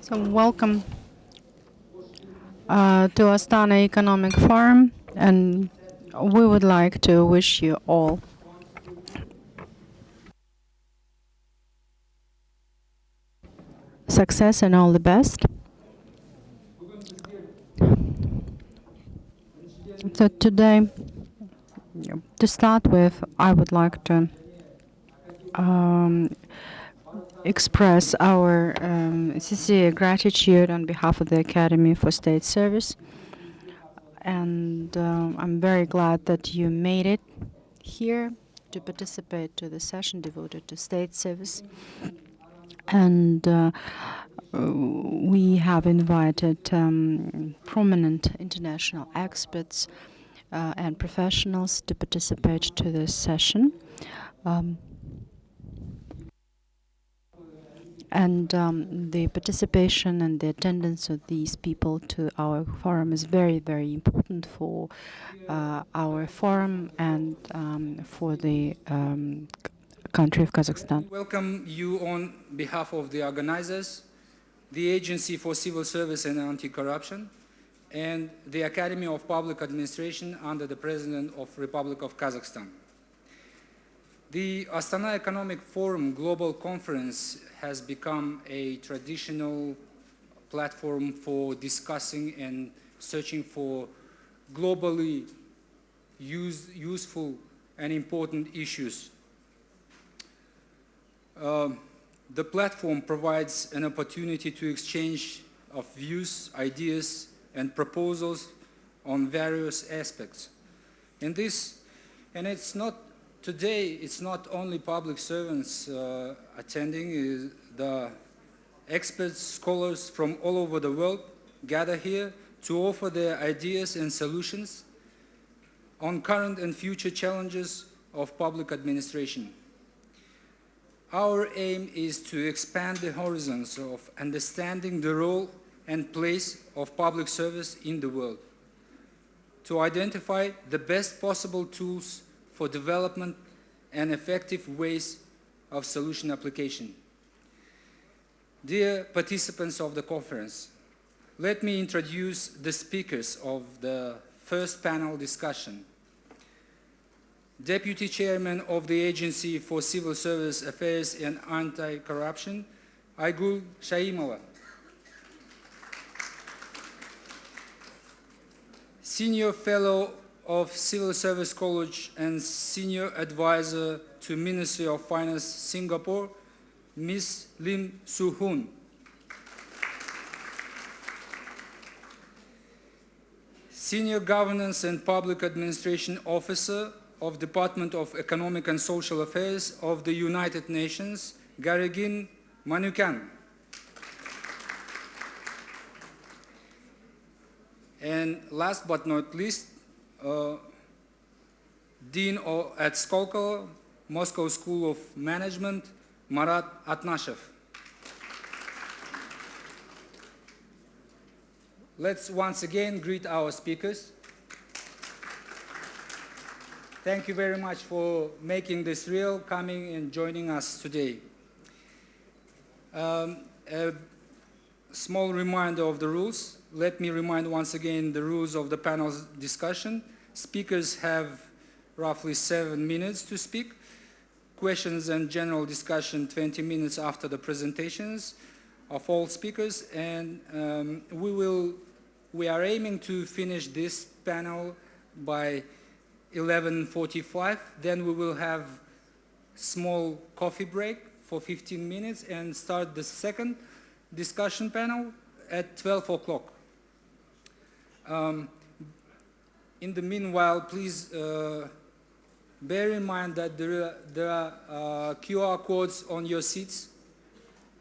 So welcome to Astana Economic Forum, and we would like to wish you all success and all the best. So today, to start with, I would like to express our sincere gratitude on behalf of the Academy for State Service. And I'm very glad that you made it here to participate to the session devoted to state service. And we have invited prominent international experts and professionals to participate to this session. And the participation and the attendance of these people to our forum is very, very important for our forum and for the country of Kazakhstan. Welcome you on behalf of the organizers, the Agency for Civil Service and Anti-Corruption, and the Academy of Public Administration under the President of Republic of Kazakhstan. The Astana Economic Forum Global Conference has become a traditional platform for discussing and searching for globally useful and important issues. The platform provides an opportunity to exchange of views, ideas, and proposals on various aspects. And it's not today, it's not only public servants attending, the experts, scholars from all over the world gather here to offer their ideas and solutions on current and future challenges of public administration. Our aim is to expand the horizons of understanding the role and place of public service in the world, to identify the best possible tools for development and effective ways of solution application. Dear participants of the conference, let me introduce the speakers of the first panel discussion. Deputy Chairman of the Agency for Civil Service Affairs and Anti-Corruption, Aygul Shaimova. Senior Fellow of Civil Service College and Senior Advisor to Ministry of Finance, Singapore, Ms. Lim Soo-hoon. Senior Governance and Public Administration Officer of Department of Economic and Social Affairs of the United Nations, Garigin Manukyan. And last but not least, Dean at Skolkovo, Moscow School of Management, Marat Atnashev. Let's once again greet our speakers. Thank you very much for making this real, coming and joining us today. A small reminder of the rules. Let me remind once again the rules of the panel's discussion. Speakers have roughly 7 minutes to speak. Questions and general discussion 20 minutes after the presentations of all speakers. And we are aiming to finish this panel by 11:45. Then we will have small coffee break for 15 minutes and start the second discussion panel at 12 o'clock. In the meanwhile, please bear in mind that there are QR codes on your seats.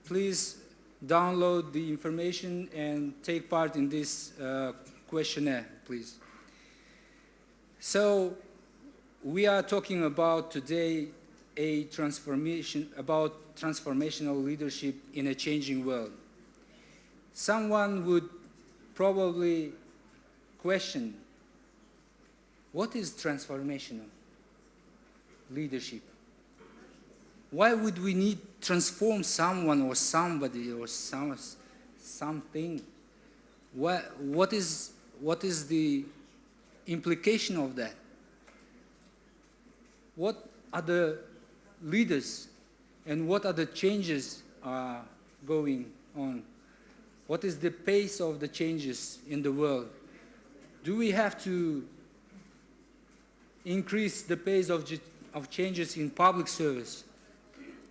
Please download the information and take part in this questionnaire, please. So we are talking about today about transformational leadership in a changing world. Someone would probably question, what is transformational leadership? Why would we need transform someone or somebody or something, what is the implication of that? What are the leaders and what are the changes going on? What is the pace of the changes in the world? Do we have to increase the pace of changes in public service?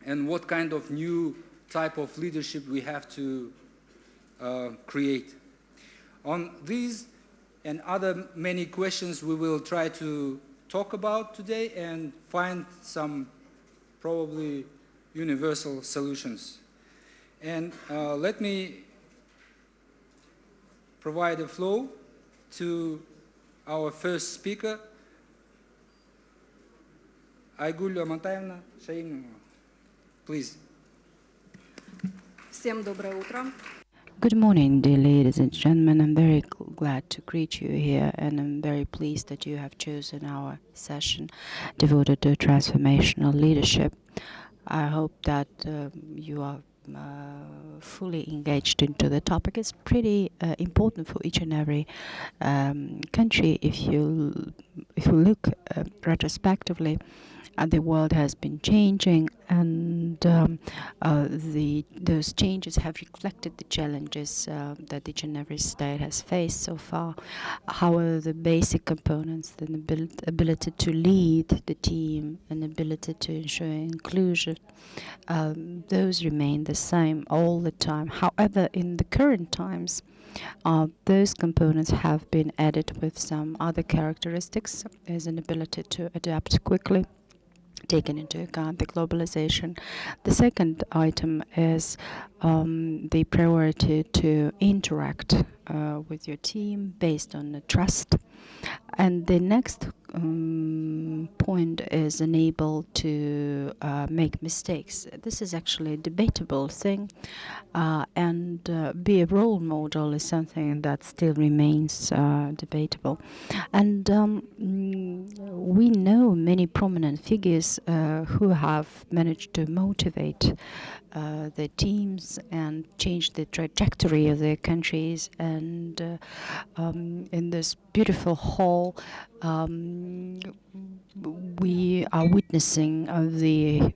And what kind of new type of leadership we have to create? On these and other many questions we will try to talk about today and find some probably universal solutions. And let me provide a flow to our first speaker, Aygul Amantayevna Shaimova. Please. Всем доброе утро. Good morning, dear ladies and gentlemen. I'm very glad to greet you here, and I'm very pleased that you have chosen our session devoted to transformational leadership. I hope that you are fully engaged into the topic. It's pretty important for each and every country. If you look retrospectively, the world has been changing, and those changes have reflected the challenges that each and every state has faced so far. However, the basic components, the ability to lead the team, and ability to ensure inclusion, those remain the same all the time. However, in the current times, those components have been added with some other characteristics. There's an ability to adapt quickly, taken into account the globalization. The second item is the priority to interact with your team based on the trust. And the next point is enable to make mistakes. This is actually a debatable thing, and be a role model is something that still remains debatable. And we know many prominent figures who have managed to motivate their teams and change the trajectory of their countries. And in this beautiful hall, we are witnessing the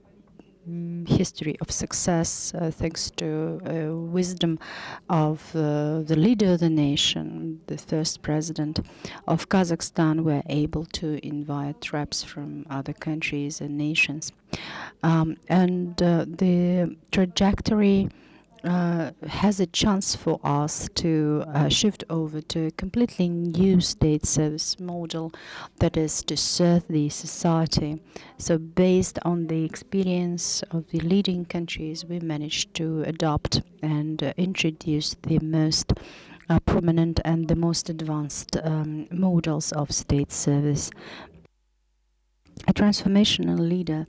history of success thanks to wisdom of the leader of the nation. The first president of Kazakhstan were able to invite reps from other countries and nations. And the trajectory has a chance for us to shift over to a completely new state service model, that is to serve the society. So based on the experience of the leading countries, we managed to adopt and introduce the most prominent and the most advanced models of state service. A transformational leader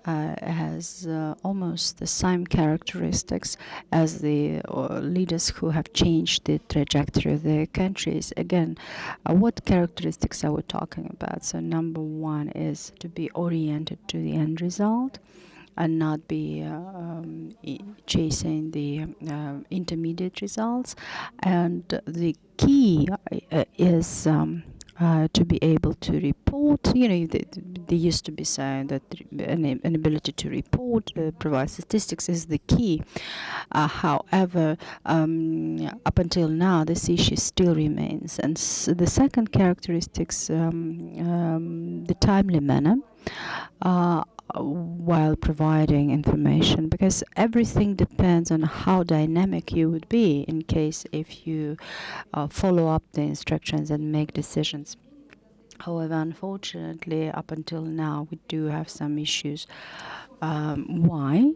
has almost the same characteristics as the leaders who have changed the trajectory of their countries. Again, what characteristics are we talking about? So number one is to be oriented to the end result and not be chasing the intermediate results. And the key is to be able to report. They used to be saying that an ability to report, provide statistics is the key. However, up until now, this issue still remains. And the second characteristics, the timely manner, while providing information, because everything depends on how dynamic you would be in case if you follow up the instructions and make decisions. However, unfortunately, up until now, we do have some issues. Why?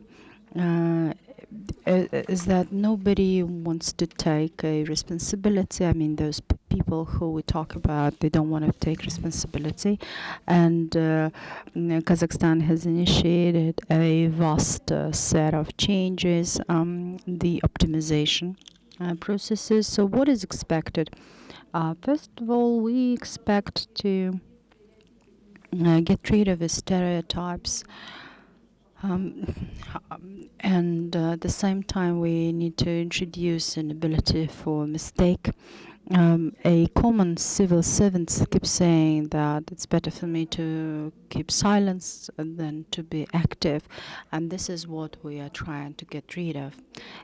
Is that nobody wants to take a responsibility. I mean, those people who we talk about, they don't want to take responsibility. And Kazakhstan has initiated a vast set of changes, the optimization processes. So what is expected? First of all, we expect to get rid of the stereotypes Um, and at the same time, we need to introduce an ability for mistake. A common civil servant keeps saying that it's better for me to keep silence than to be active, and this is what we are trying to get rid of.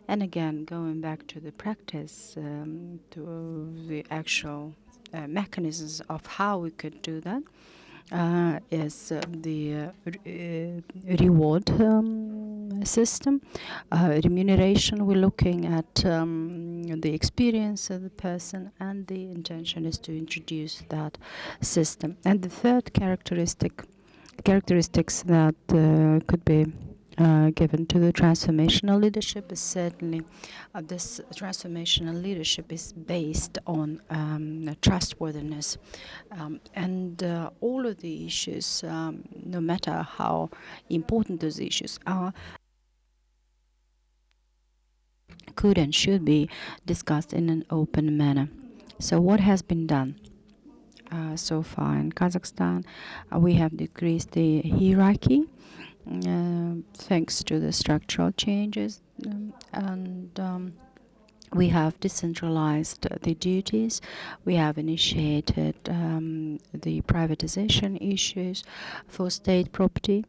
And again, going back to the practice, to the actual mechanisms of how we could do that, is the reward system, remuneration. We're looking at the experience of the person, and the intention is to introduce that system. And the third characteristics that could be given to the transformational leadership is certainly this transformational leadership is based on trustworthiness, and all of the issues, no matter how important those issues are, could and should be discussed in an open manner. So what has been done so far in Kazakhstan? We have decreased the hierarchy thanks to the structural changes, and we have decentralized the duties. We have initiated the privatization issues for state property,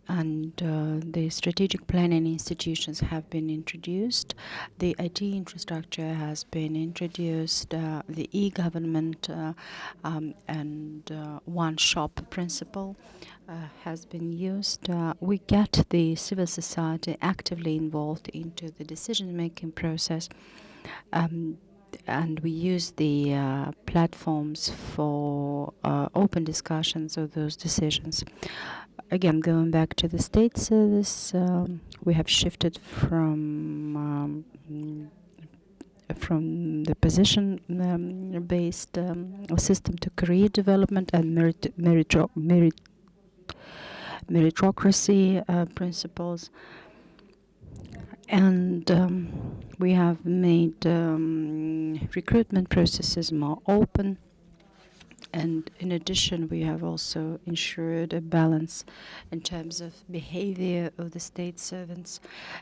and the strategic planning institutions have been introduced. The IT infrastructure has been introduced. The e-government and one-shop principle has been used. We get the civil society actively involved into the decision-making process, and we use the platforms for open discussions of those decisions. Again, going back to the state service, we have shifted from the position-based system to career development and meritocracy principles. And we have made recruitment processes more open. And in addition, we have also ensured a balance in terms of behavior of the state servants.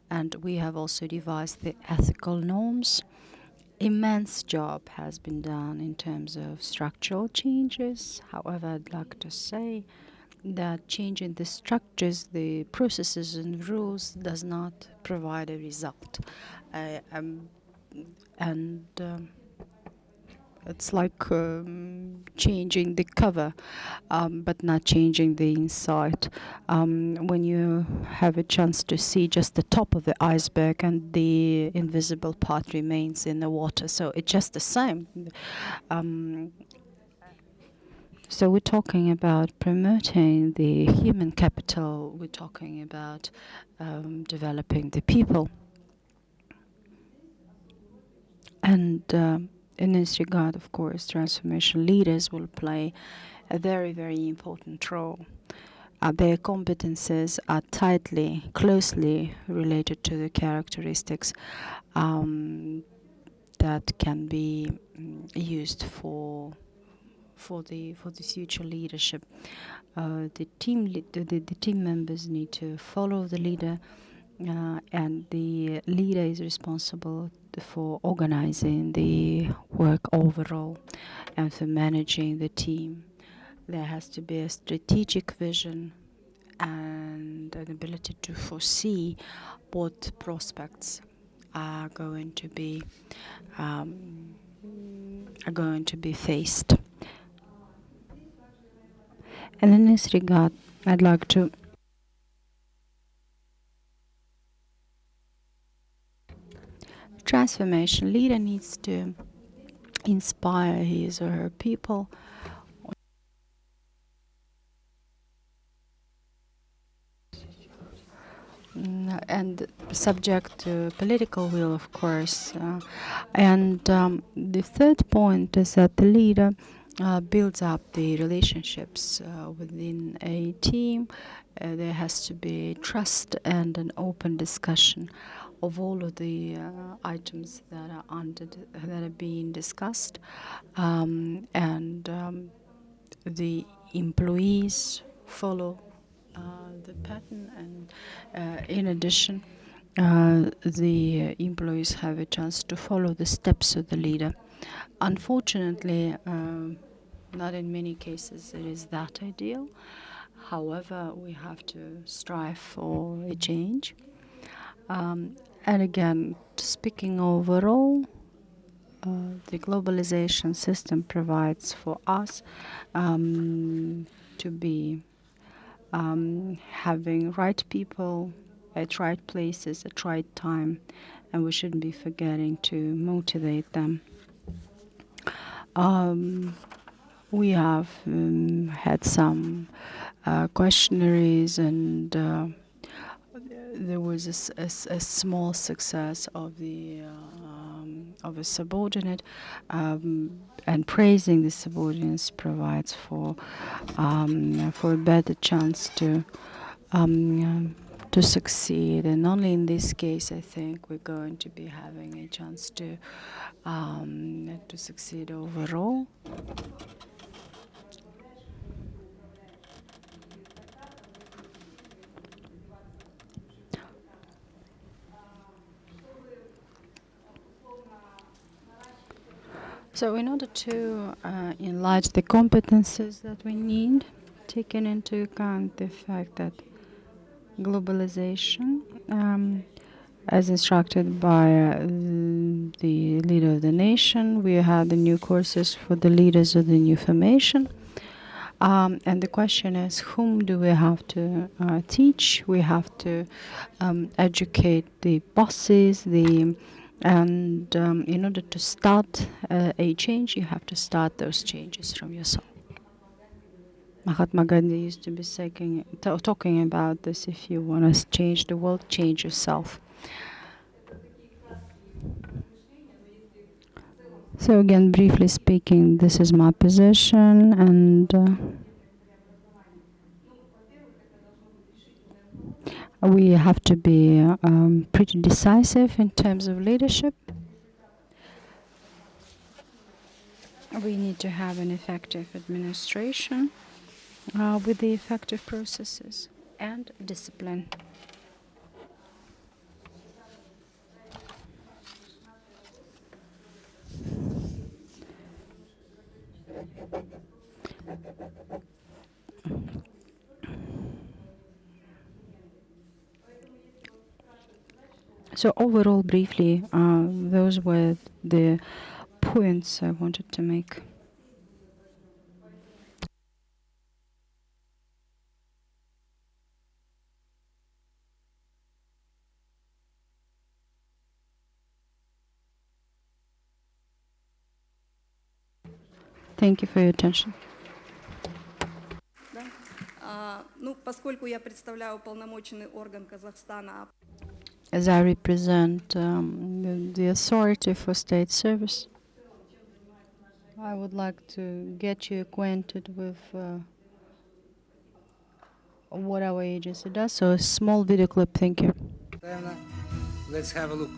And we have also devised the ethical norms. Immense job has been done in terms of structural changes. However, I'd like to say that changing the structures, the processes and rules does not provide a result. And it's like changing the cover, but not changing the inside. When you have a chance to see just the top of the iceberg and the invisible part remains in the water, so it's just the same. So we're talking about promoting the human capital. We're talking about developing the people. And in this regard, of course, transformation leaders will play a very, very important role. Their competences are tightly, closely related to the characteristics that can be used for the future leadership. The team members need to follow the leader, and the leader is responsible for organizing the work overall and for managing the team. There has to be a strategic vision and an ability to foresee what prospects are going to be faced. And in this regard, I'd like to transformation leader needs to inspire his or her people and subject to political will, of course. And the third point is that the leader builds up the relationships within a team. There has to be trust and an open discussion of all of the items that are being discussed, and the employees follow the pattern, and in addition, the employees have a chance to follow the steps of the leader. Unfortunately, not in many cases it is that ideal. However, we have to strive for a change. And again, speaking overall, the globalization system provides for us to be having right people at right places at right time, and we shouldn't be forgetting to motivate them. We have had some questionnaires, and there was a small success of a subordinate, and praising the subordinates provides for a better chance to succeed. And only in this case, I think we're going to be having a chance to succeed overall. So in order to enlarge the competences that we need, taking into account the fact that globalization, as instructed by the leader of the nation, we had the new courses for the leaders of the new formation. And the question is, whom do we have to teach? We have to educate the bosses, and in order to start a change, you have to start those changes from yourself. Mahatma Gandhi used to be talking about this: if you want to change the world, change yourself. So again, briefly speaking, this is my position, and we have to be pretty decisive in terms of leadership. We need to have an effective administration with the effective processes and discipline. So overall, briefly, those were the points I wanted to make. Thank you for your attention. Поскольку я представляю уполномоченный орган Казахстана, as I represent the authority for state service, I would like to get you acquainted with what our agency does. So a small video clip, thank you. Let's have a look.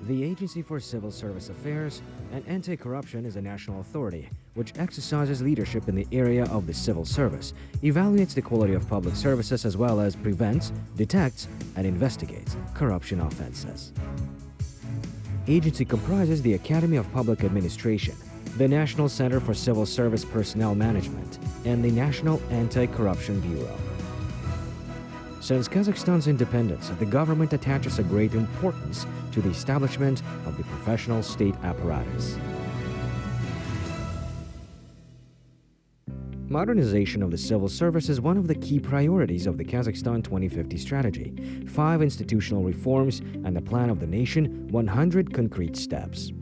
The Agency for Civil Service Affairs and Anti-Corruption is a national authority which exercises leadership in the area of the civil service, evaluates the quality of public services as well as prevents, detects, and investigates corruption offenses. Agency comprises the Academy of Public Administration, the National Center for Civil Service Personnel Management, and the National Anti-Corruption Bureau. Since Kazakhstan's independence, the government attaches a great importance to the establishment of the professional state apparatus. Modernization of the civil service is one of the key priorities of the Kazakhstan 2050 strategy. 5 institutional reforms and the plan of the nation, 100 concrete steps.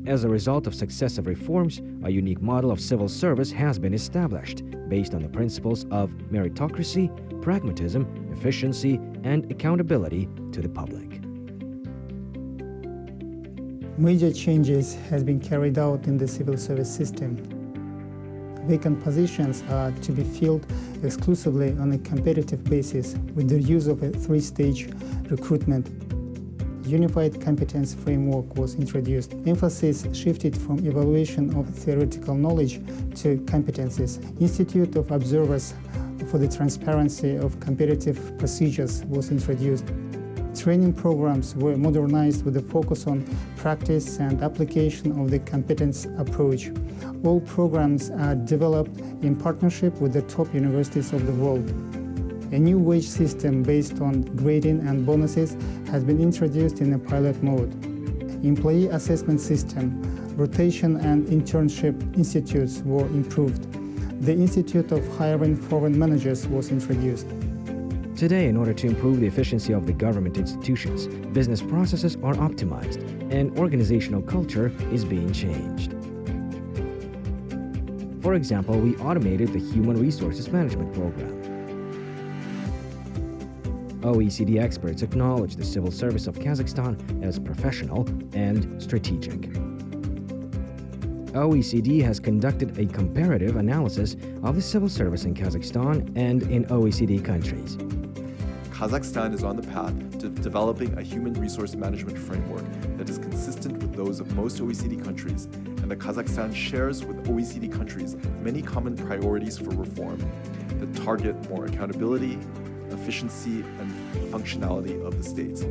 As a result of successive reforms, a unique model of civil service has been established based on the principles of meritocracy, pragmatism, efficiency, and accountability to the public. Major changes has been carried out in the civil service system. Vacant positions are to be filled exclusively on a competitive basis with the use of a 3-stage recruitment. unified competence framework was introduced. Emphasis shifted from evaluation of theoretical knowledge to competencies. Institute of Observers for the Transparency of Competitive Procedures was introduced. Training programs were modernized with a focus on practice and application of the competence approach. All programs are developed in partnership with the top universities of the world. A new wage system based on grading and bonuses has been introduced in a pilot mode. Employee assessment system, rotation and internship institutes were improved. The Institute of Hiring Foreign Managers was introduced. Today, in order to improve the efficiency of the government institutions, business processes are optimized and organizational culture is being changed. For example, we automated the Human Resources Management Program. OECD experts acknowledge the civil service of Kazakhstan as professional and strategic. OECD has conducted a comparative analysis of the civil service in Kazakhstan and in OECD countries. Kazakhstan is on the path to developing a human resource management framework that is consistent with those of most OECD countries, and that Kazakhstan shares with OECD countries many common priorities for reform that target more accountability, efficiency, and functionality of the state.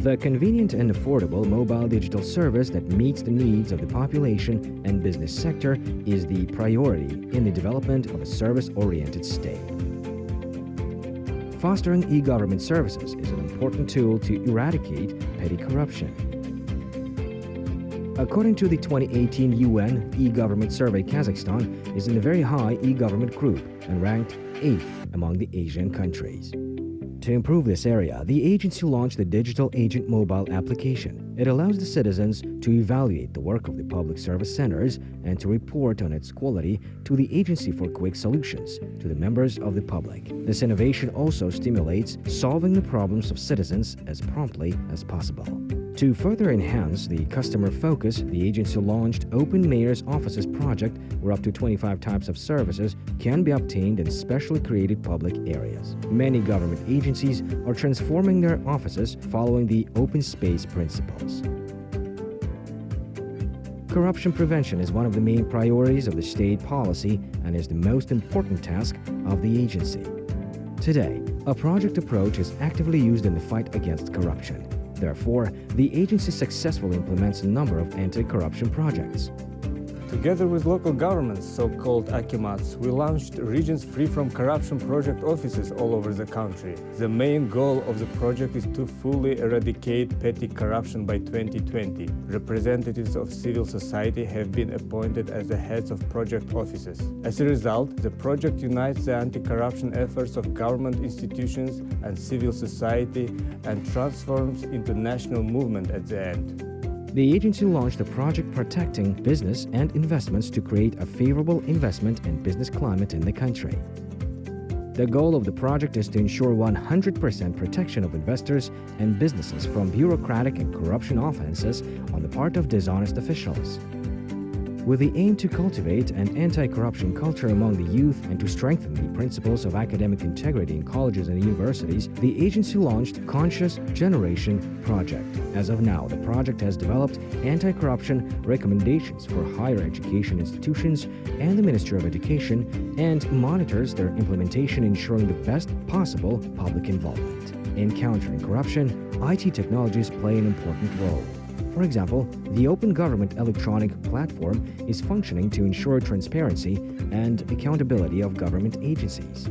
The convenient and affordable mobile digital service that meets the needs of the population and business sector is the priority in the development of a service-oriented state. Fostering e-government services is an important tool to eradicate petty corruption. According to the 2018 UN e-government survey, Kazakhstan is in the very high e-government group and ranked 8th among the Asian countries. To improve this area, the agency launched the Digital Agent mobile application. It allows the citizens to evaluate the work of the public service centers and to report on its quality to the agency for quick solutions to the members of the public. This innovation also stimulates solving the problems of citizens as promptly as possible. To further enhance the customer focus, the agency launched Open Mayor's Offices project, where up to 25 types of services can be obtained in specially created public areas. Many government agencies are transforming their offices following the open space principles. Corruption prevention is one of the main priorities of the state policy and is the most important task of the agency. Today, a project approach is actively used in the fight against corruption. Therefore, the agency successfully implements a number of anti-corruption projects. Together with local governments, so-called akimats, we launched Regions Free from Corruption project offices all over the country. The main goal of the project is to fully eradicate petty corruption by 2020. Representatives of civil society have been appointed as the heads of project offices. As a result, the project unites the anti-corruption efforts of government institutions and civil society and transforms into a national movement at the end. The agency launched a project protecting business and investments to create a favorable investment and business climate in the country. The goal of the project is to ensure 100% protection of investors and businesses from bureaucratic and corruption offenses on the part of dishonest officials. With the aim to cultivate an anti-corruption culture among the youth and to strengthen the principles of academic integrity in colleges and universities, the agency launched Conscious Generation Project. As of now, the project has developed anti-corruption recommendations for higher education institutions and the Ministry of Education and monitors their implementation, ensuring the best possible public involvement. In countering corruption, IT technologies play an important role. For example, the Open Government electronic platform is functioning to ensure transparency and accountability of government agencies.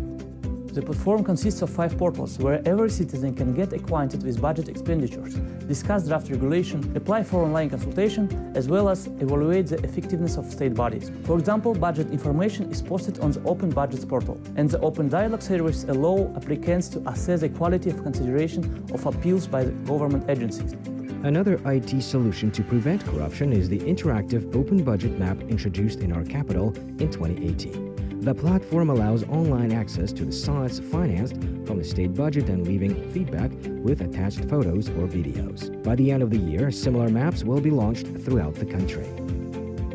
The platform consists of 5 portals where every citizen can get acquainted with budget expenditures, discuss draft regulation, apply for online consultation, as well as evaluate the effectiveness of state bodies. For example, budget information is posted on the Open Budgets portal, and the Open Dialogue service allows applicants to assess the quality of consideration of appeals by the government agencies. Another IT solution to prevent corruption is the interactive Open Budget Map introduced in our capital in 2018. The platform allows online access to the sites financed from the state budget and leaving feedback with attached photos or videos. By the end of the year, similar maps will be launched throughout the country.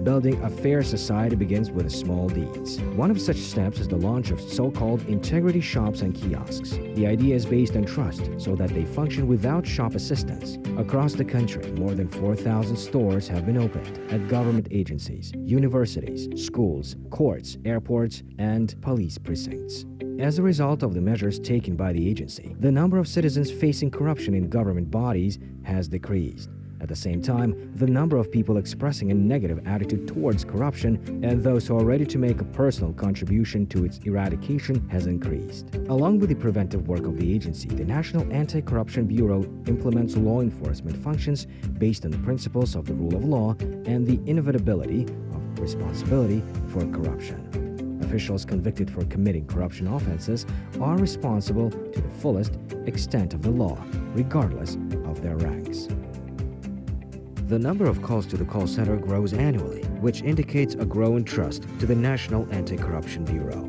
Building a fair society begins with small deeds. One of such steps is the launch of so-called integrity shops and kiosks. The idea is based on trust so that they function without shop assistance. Across the country, more than 4,000 stores have been opened at government agencies, universities, schools, courts, airports, and police precincts. As a result of the measures taken by the agency, the number of citizens facing corruption in government bodies has decreased. At the same time, the number of people expressing a negative attitude towards corruption and those who are ready to make a personal contribution to its eradication has increased. Along with the preventive work of the agency, the National Anti-Corruption Bureau implements law enforcement functions based on the principles of the rule of law and the inevitability of responsibility for corruption. Officials convicted for committing corruption offenses are responsible to the fullest extent of the law, regardless of their ranks. The number of calls to the call center grows annually, which indicates a growing trust to the National Anti-Corruption Bureau.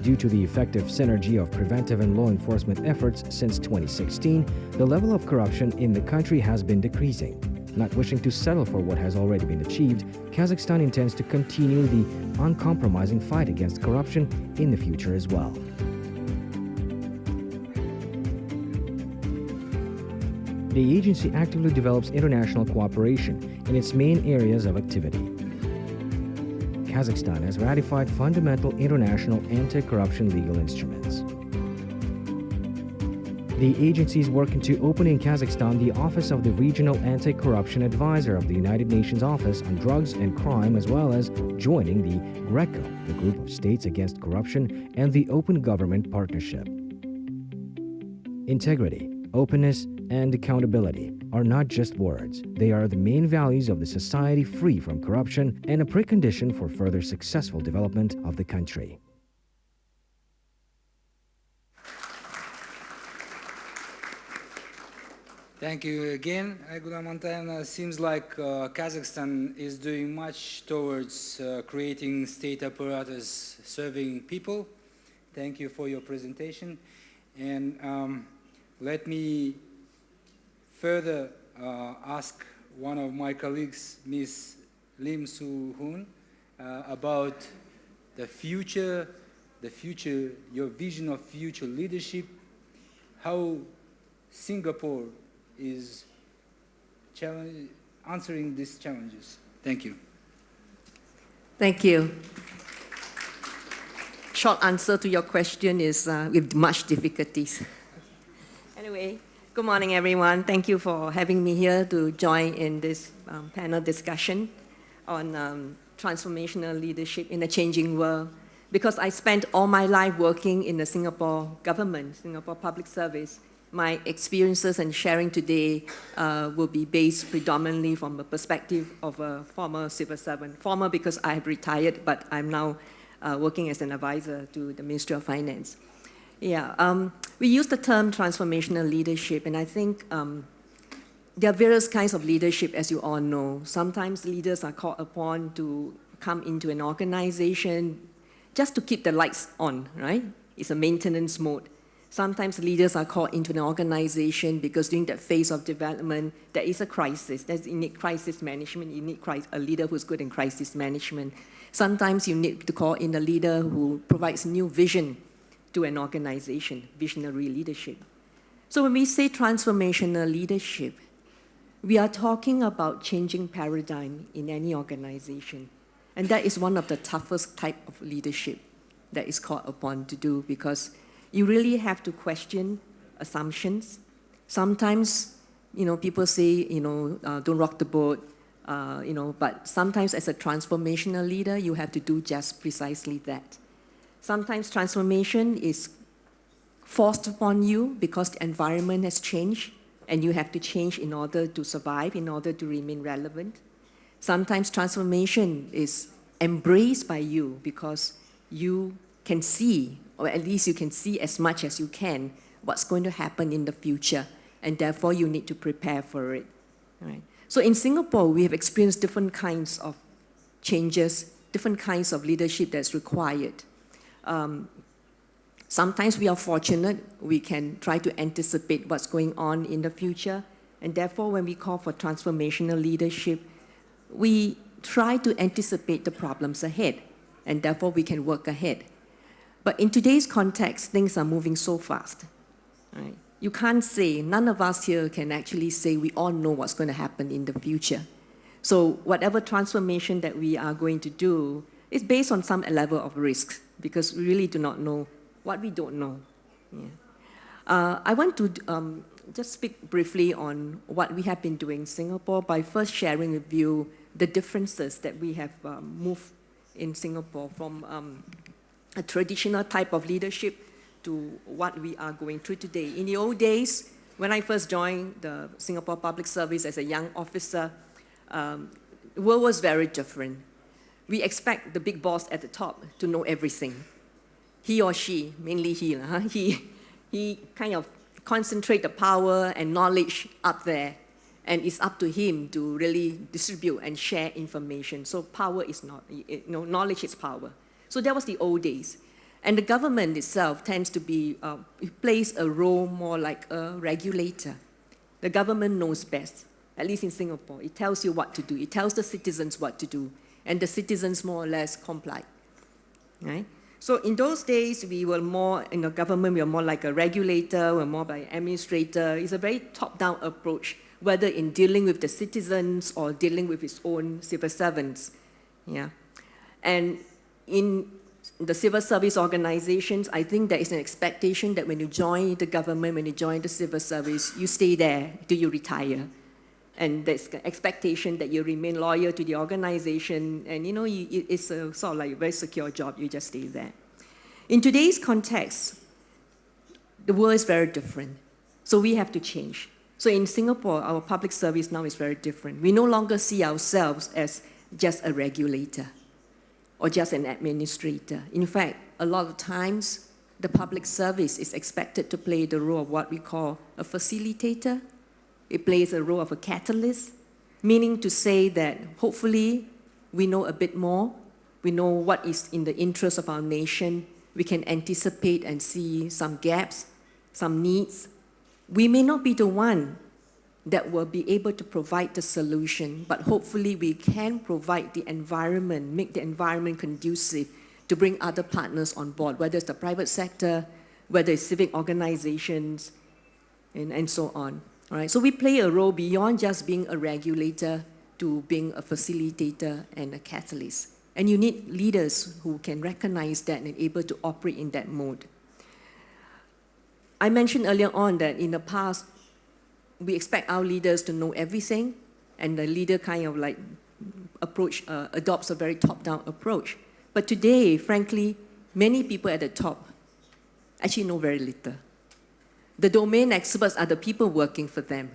Due to the effective synergy of preventive and law enforcement efforts since 2016, the level of corruption in the country has been decreasing. Not wishing to settle for what has already been achieved, Kazakhstan intends to continue the uncompromising fight against corruption in the future as well. The agency actively develops international cooperation in its main areas of activity. Kazakhstan has ratified fundamental international anti-corruption legal instruments. The agency is working to open in Kazakhstan the office of the Regional Anti-Corruption Advisor of the United Nations Office on Drugs and Crime, as well as joining the GRECO, the Group of States Against Corruption, and the Open Government Partnership. Integrity, openness, and accountability are not just words. They are the main values of the society free from corruption and a precondition for further successful development of the country. Thank you again, Aygula Montana. Seems like Kazakhstan is doing much towards creating state apparatus serving people. Thank you for your presentation. And let me further ask one of my colleagues, Ms. Lim Soo-hoon, about the future, your vision of future leadership, how Singapore is answering these challenges. Thank you. Thank you. Short answer to your question is with much difficulties. Anyway, good morning, everyone. Thank you for having me here to join in this panel discussion on transformational leadership in a changing world. Because I spent all my life working in the Singapore government, Singapore Public Service, my experiences and sharing today will be based predominantly from the perspective of a former civil servant. Former because I have retired, but I'm now working as an advisor to the Ministry of Finance. Yeah, we use the term transformational leadership, and I think there are various kinds of leadership, as you all know. Sometimes leaders are called upon to come into an organization just to keep the lights on, right? It's a maintenance mode. Sometimes leaders are called into an organization because during that phase of development, there is a crisis. You need crisis management. You need a leader who's good in crisis management. Sometimes you need to call in a leader who provides new vision to an organization, visionary leadership. So when we say transformational leadership, we are talking about changing paradigm in any organization. And that is one of the toughest type of leadership that is called upon to do, because you really have to question assumptions. Sometimes, people say, don't rock the boat, but sometimes as a transformational leader, you have to do just precisely that. Sometimes transformation is forced upon you because the environment has changed and you have to change in order to survive, in order to remain relevant. Sometimes transformation is embraced by you because you can see, or at least you can see as much as you can, what's going to happen in the future, and therefore you need to prepare for it. Right? So in Singapore, we have experienced different kinds of changes, different kinds of leadership that's required. Sometimes we are fortunate, we can try to anticipate what's going on in the future, and therefore when we call for transformational leadership, we try to anticipate the problems ahead, and therefore we can work ahead. But in today's context, things are moving so fast. Right? You can't say, none of us here can actually say we all know what's going to happen in the future. So whatever transformation that we are going to do is based on some level of risk, because we really do not know what we don't know. Yeah. I want to just speak briefly on what we have been doing in Singapore by first sharing with you the differences that we have moved in Singapore from a traditional type of leadership to what we are going through today. In the old days, when I first joined the Singapore Public Service as a young officer, the world was very different. We expect the big boss at the top to know everything. He or she, mainly he kind of concentrate the power and knowledge up there, and it's up to him to really distribute and share information. So power is not, knowledge is power. So that was the old days. And the government itself tends to be, it plays a role more like a regulator. The government knows best, at least in Singapore. It tells you what to do. It tells the citizens what to do. And the citizens more or less comply. Right? So in those days, we were more, in the government, we were more like a regulator, we were more like an administrator. It's a very top-down approach, whether in dealing with the citizens or dealing with its own civil servants. Yeah. And in the civil service organizations, I think there is an expectation that when you join the government, when you join the civil service, you stay there till you retire. And there's an expectation that you remain loyal to the organization, and it's a sort of like a very secure job, you just stay there. In today's context, the world is very different, so we have to change. So in Singapore, our public service now is very different. We no longer see ourselves as just a regulator or just an administrator. In fact, a lot of times, the public service is expected to play the role of what we call a facilitator. It plays a role of a catalyst, meaning to say that hopefully we know a bit more, we know what is in the interest of our nation, we can anticipate and see some gaps, some needs. We may not be the one that will be able to provide the solution, but hopefully we can provide the environment, make the environment conducive to bring other partners on board, whether it's the private sector, whether it's civic organizations, and so on. All right, so we play a role beyond just being a regulator to being a facilitator and a catalyst. And you need leaders who can recognize that and able to operate in that mode. I mentioned earlier on that in the past, we expect our leaders to know everything, and the leader kind of like adopts a very top-down approach. But today, frankly, many people at the top actually know very little. The domain experts are the people working for them,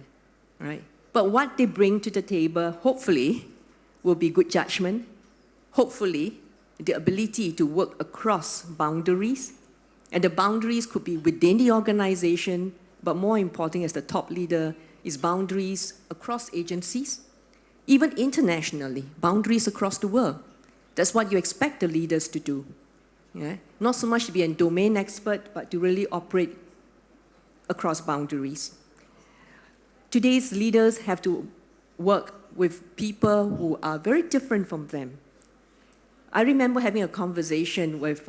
right? But what they bring to the table, hopefully, will be good judgment, hopefully, the ability to work across boundaries, and the boundaries could be within the organization, but more important as the top leader is boundaries across agencies, even internationally, boundaries across the world. That's what you expect the leaders to do. Yeah? Not so much to be a domain expert, but to really operate across boundaries. Today's leaders have to work with people who are very different from them. I remember having a conversation with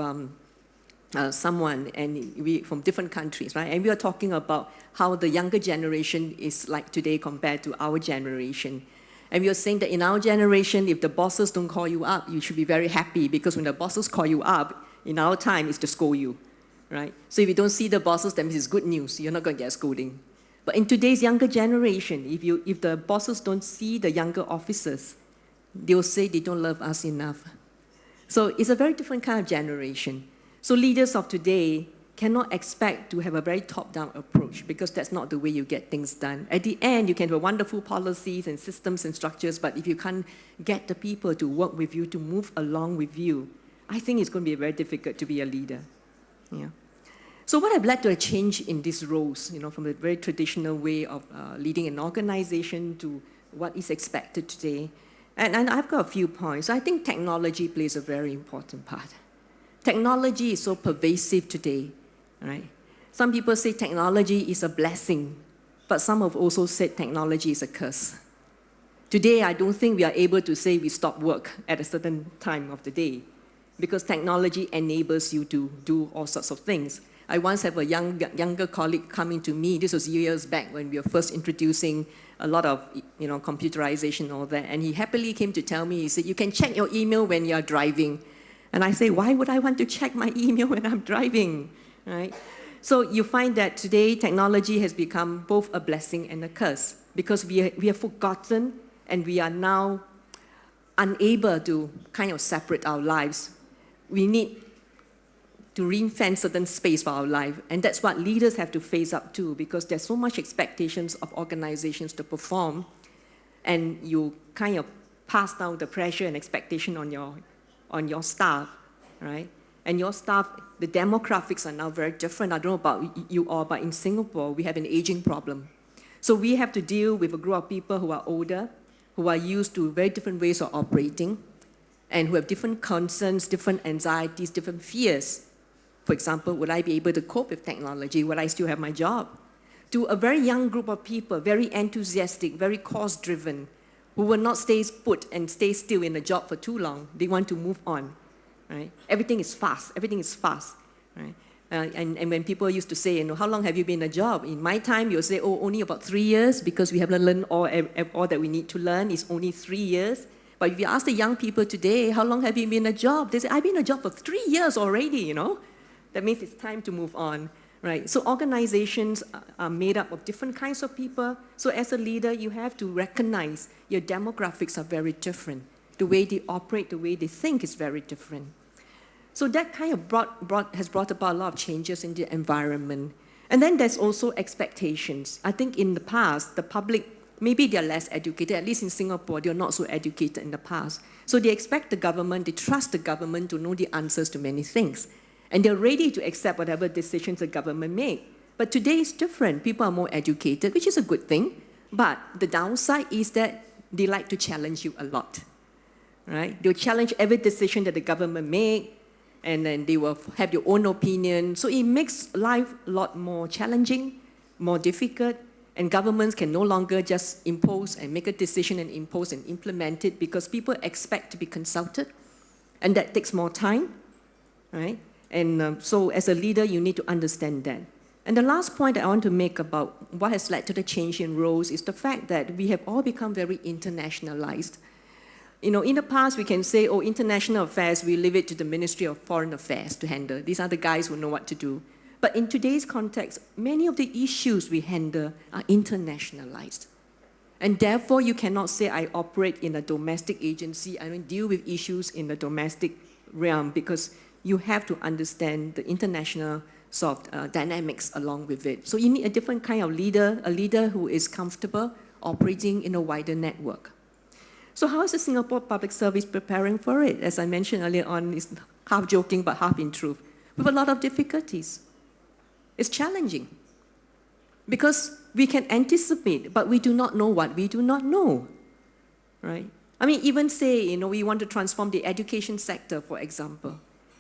someone and from different countries, right? And we were talking about how the younger generation is like today compared to our generation. And we were saying that in our generation, if the bosses don't call you up, you should be very happy, because when the bosses call you up, in our time, it's to scold you. Right? So if you don't see the bosses, that means it's good news. You're not going to get scolding. But in today's younger generation, if the bosses don't see the younger officers, they'll say they don't love us enough. So it's a very different kind of generation. So leaders of today cannot expect to have a very top-down approach, because that's not the way you get things done. At the end, you can have wonderful policies and systems and structures, but if you can't get the people to work with you, to move along with you, I think it's going to be very difficult to be a leader. Yeah. So what have led to a change in these roles, from the very traditional way of leading an organization to what is expected today? And I've got a few points. I think technology plays a very important part. Technology is so pervasive today, right? Some people say technology is a blessing, but some have also said technology is a curse. Today, I don't think we are able to say we stop work at a certain time of the day because technology enables you to do all sorts of things. I once have a younger colleague coming to me, this was years back when we were first introducing a lot of computerization and all that, and he happily came to tell me, he said, you can check your email when you're driving. And I say, why would I want to check my email when I'm driving, right? So you find that today technology has become both a blessing and a curse because we have forgotten and we are now unable to kind of separate our lives. We need to ring-fence certain space for our life, and that's what leaders have to face up to because there's so much expectations of organizations to perform, and you kind of pass down the pressure and expectation on your staff, right? And your staff, the demographics are now very different. I don't know about you all, but in Singapore, we have an aging problem. So we have to deal with a group of people who are older, who are used to very different ways of operating, and who have different concerns, different anxieties, different fears. For example, would I be able to cope with technology? Would I still have my job? To a very young group of people, very enthusiastic, very cause-driven, who will not stay put and stay still in a job for too long. They want to move on, right? Everything is fast, right? And when people used to say, how long have you been in a job? In my time, you'll say, oh, only about 3 years, because we haven't learned all that we need to learn. It's only 3 years. But if you ask the young people today, how long have you been in a job? They say, I've been in a job for 3 years already, That means it's time to move on, right? So organizations are made up of different kinds of people. So as a leader, you have to recognize your demographics are very different. The way they operate, the way they think is very different. So that kind of has brought about a lot of changes in the environment. And then there's also expectations. I think in the past, the public, maybe they're less educated, at least in Singapore, they're not so educated in the past. So they expect the government, they trust the government to know the answers to many things. And they're ready to accept whatever decisions the government make. But today is different. People are more educated, which is a good thing. But the downside is that they like to challenge you a lot, right? They'll challenge every decision that the government make, and then they will have your own opinion. So it makes life a lot more challenging, more difficult, and governments can no longer just impose and make a decision and impose and implement it because people expect to be consulted, and that takes more time, right? And so as a leader, you need to understand that. And the last point I want to make about what has led to the change in roles is the fact that we have all become very internationalized. In the past, we can say, oh, international affairs, we leave it to the Ministry of Foreign Affairs to handle. These are the guys who know what to do. But in today's context, many of the issues we handle are internationalized. And therefore, you cannot say, I operate in a domestic agency, I don't deal with issues in the domestic realm, because you have to understand the international sort of dynamics along with it. So you need a different kind of leader, a leader who is comfortable operating in a wider network. So how is the Singapore Public Service preparing for it? As I mentioned earlier on, it's half joking but half in truth, with a lot of difficulties. It's challenging because we can anticipate, but we do not know what we do not know, right? I mean, even say, we want to transform the education sector, for example.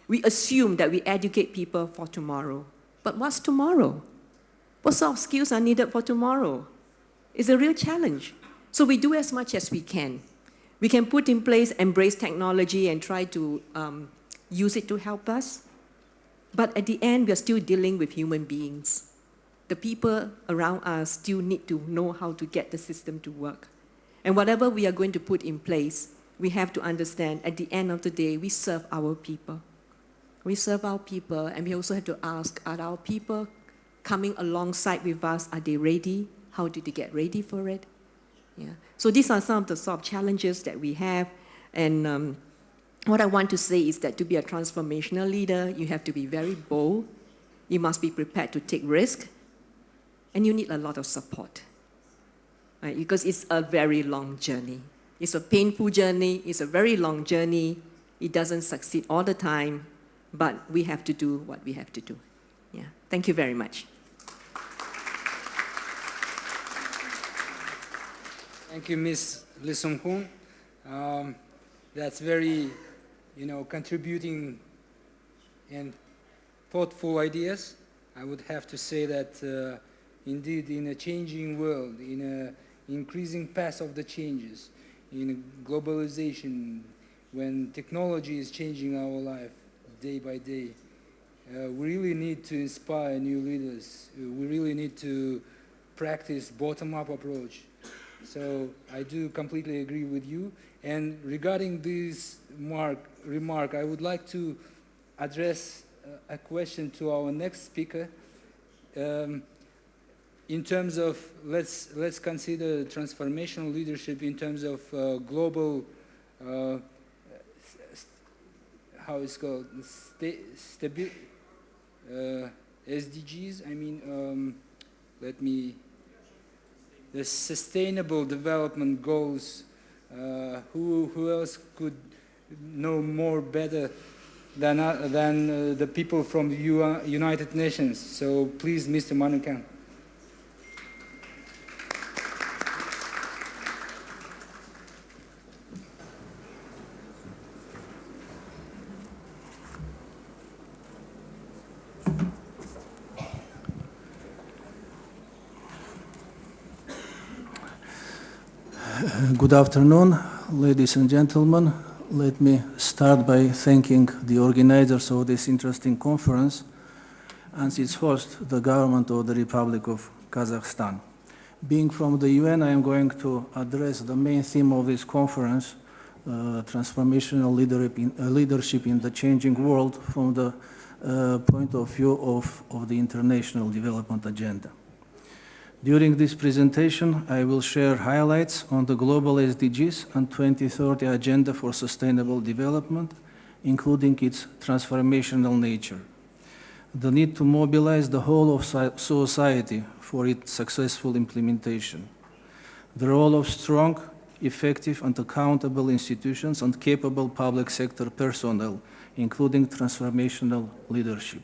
We assume that we educate people for tomorrow. But what's tomorrow? What sort of skills are needed for tomorrow? It's a real challenge. So we do as much as we can. We can put in place, embrace technology and try to use it to help us. But at the end, we are still dealing with human beings. The people around us still need to know how to get the system to work. And whatever we are going to put in place, we have to understand at the end of the day, we serve our people. We serve our people, and we also have to ask, are our people coming alongside with us? Are they ready? How did they get ready for it? Yeah. So these are some of the sort of challenges that we have. And what I want to say is that to be a transformational leader, you have to be very bold. You must be prepared to take risk. And you need a lot of support, right? Because it's a very long journey. It's a painful journey. It's a very long journey. It doesn't succeed all the time. But we have to do what we have to do. Yeah. Thank you very much. Thank you, Ms. Lee Sung-hoon. That's very, contributing and thoughtful ideas. I would have to say that indeed in a changing world, in an increasing path of the changes, in globalization, when technology is changing our life day by day, we really need to inspire new leaders. We really need to practice bottom-up approach. So I do completely agree with you. And regarding this remark, I would like to address a question to our next speaker. In terms of, let's consider transformational leadership in terms of global, how it's called, SDGs. I mean, the Sustainable Development Goals. Who else could know more better than the people from the United Nations? So please, Mr. Manukan. Good afternoon, ladies and gentlemen. Let me start by thanking the organizers of this interesting conference and its host, the government of the Republic of Kazakhstan. Being from the UN, I am going to address the main theme of this conference, transformational leadership in the changing world from the point of view of the international development agenda. During this presentation, I will share highlights on the global SDGs and 2030 Agenda for Sustainable Development, including its transformational nature, the need to mobilize the whole of society for its successful implementation, the role of strong, effective and accountable institutions and capable public sector personnel, including transformational leadership.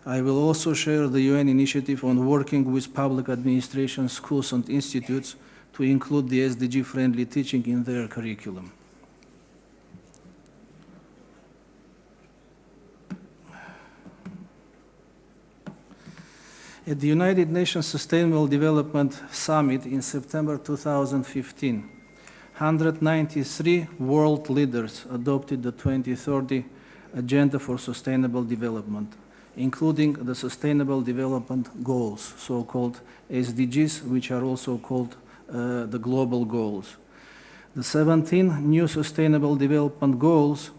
I will also share the UN initiative on working with public administration, schools and institutes to include the SDG-friendly teaching in their curriculum. At the United Nations Sustainable Development Summit in September 2015, 193 world leaders adopted the 2030 Agenda for Sustainable Development, including the Sustainable Development Goals, so-called SDGs, which are also called the global goals. The 17 new Sustainable Development Goals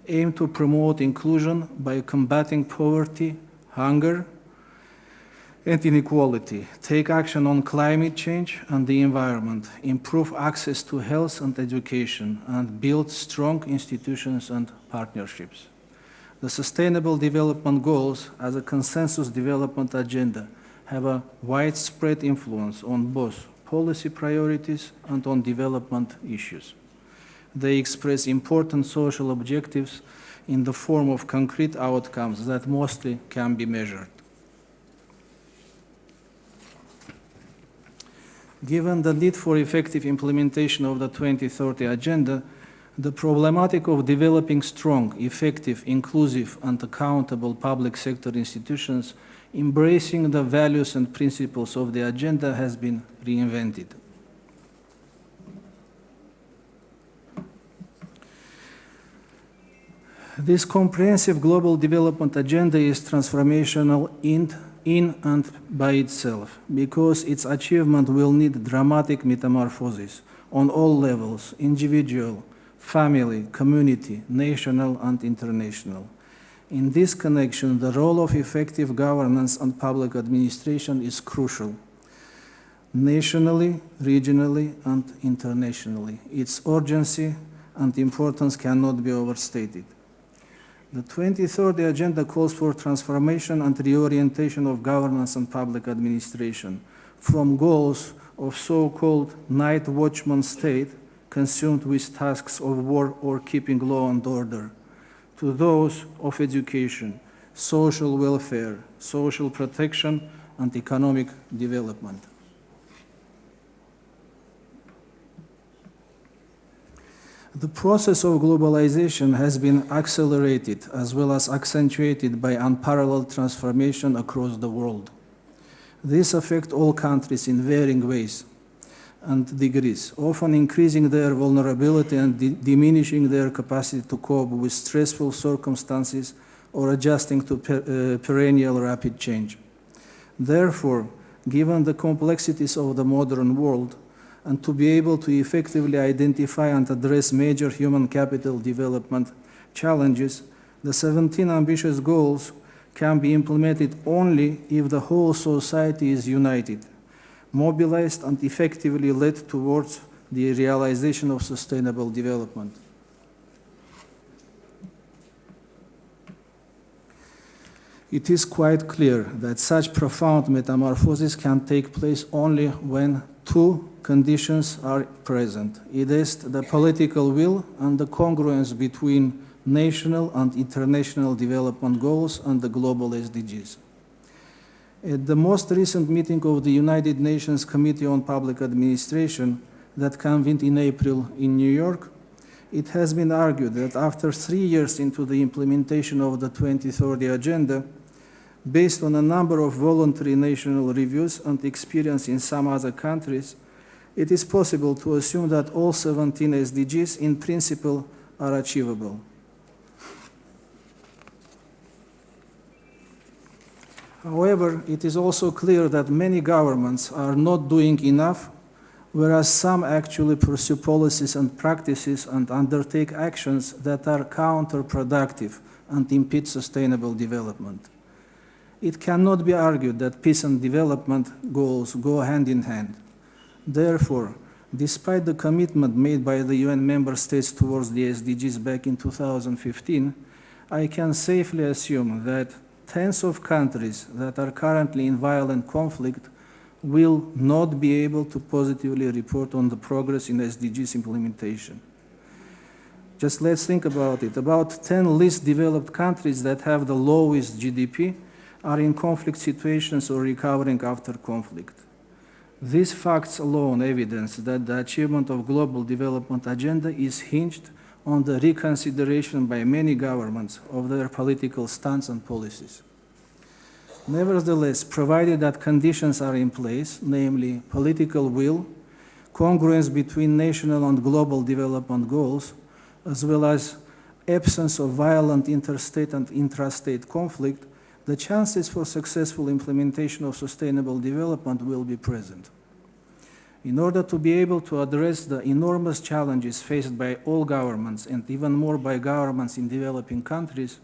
aim to promote inclusion by combating poverty, hunger, and inequality, take action on climate change and the environment, improve access to health and education, and build strong institutions and partnerships. The Sustainable Development Goals, as a consensus development agenda, have a widespread influence on both policy priorities and on development issues. They express important social objectives in the form of concrete outcomes that mostly can be measured. Given the need for effective implementation of the 2030 Agenda, the problematic of developing strong, effective, inclusive, and accountable public sector institutions embracing the values and principles of the agenda has been reinvented. This comprehensive global development agenda is transformational in and by itself, because its achievement will need dramatic metamorphosis on all levels, individual, family, community, national and international. In this connection, the role of effective governance and public administration is crucial, nationally, regionally and internationally. Its urgency and importance cannot be overstated. The 2030 Agenda calls for transformation and reorientation of governance and public administration from goals of so-called night watchman state consumed with tasks of war or keeping law and order, to those of education, social welfare, social protection, and economic development. The process of globalization has been accelerated as well as accentuated by unparalleled transformation across the world. This affects all countries in varying ways. and degrees, often increasing their vulnerability and diminishing their capacity to cope with stressful circumstances or adjusting to perennial rapid change. Therefore, given the complexities of the modern world, and to be able to effectively identify and address major human capital development challenges, the 17 ambitious goals can be implemented only if the whole society is united, mobilized and effectively led towards the realization of sustainable development. It is quite clear that such profound metamorphosis can take place only when two conditions are present. It is the political will and the congruence between national and international development goals and the global SDGs. At the most recent meeting of the United Nations Committee on Public Administration that convened in April in New York, it has been argued that after 3 years into the implementation of the 2030 Agenda, based on a number of voluntary national reviews and experience in some other countries, it is possible to assume that all 17 SDGs in principle are achievable. However, it is also clear that many governments are not doing enough, whereas some actually pursue policies and practices and undertake actions that are counterproductive and impede sustainable development. It cannot be argued that peace and development goals go hand in hand. Therefore, despite the commitment made by the UN member states towards the SDGs back in 2015, I can safely assume that tens of countries that are currently in violent conflict will not be able to positively report on the progress in SDGs implementation. Just let's think about it. About 10 least developed countries that have the lowest GDP are in conflict situations or recovering after conflict. These facts alone evidence that the achievement of global development agenda is hinged on the reconsideration by many governments of their political stance and policies. Nevertheless, provided that conditions are in place, namely political will, congruence between national and global development goals, as well as absence of violent interstate and intrastate conflict, the chances for successful implementation of sustainable development will be present. In order to be able to address the enormous challenges faced by all governments and even more by governments in developing countries,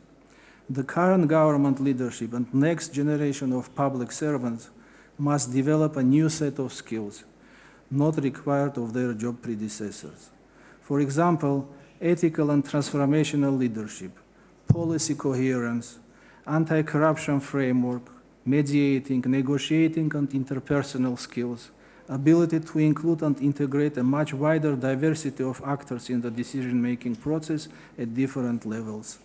the current government leadership and next generation of public servants must develop a new set of skills not required of their job predecessors. For example, ethical and transformational leadership, policy coherence, anti-corruption framework, mediating, negotiating and interpersonal skills, ability to include and integrate a much wider diversity of actors in the decision-making process at different levels.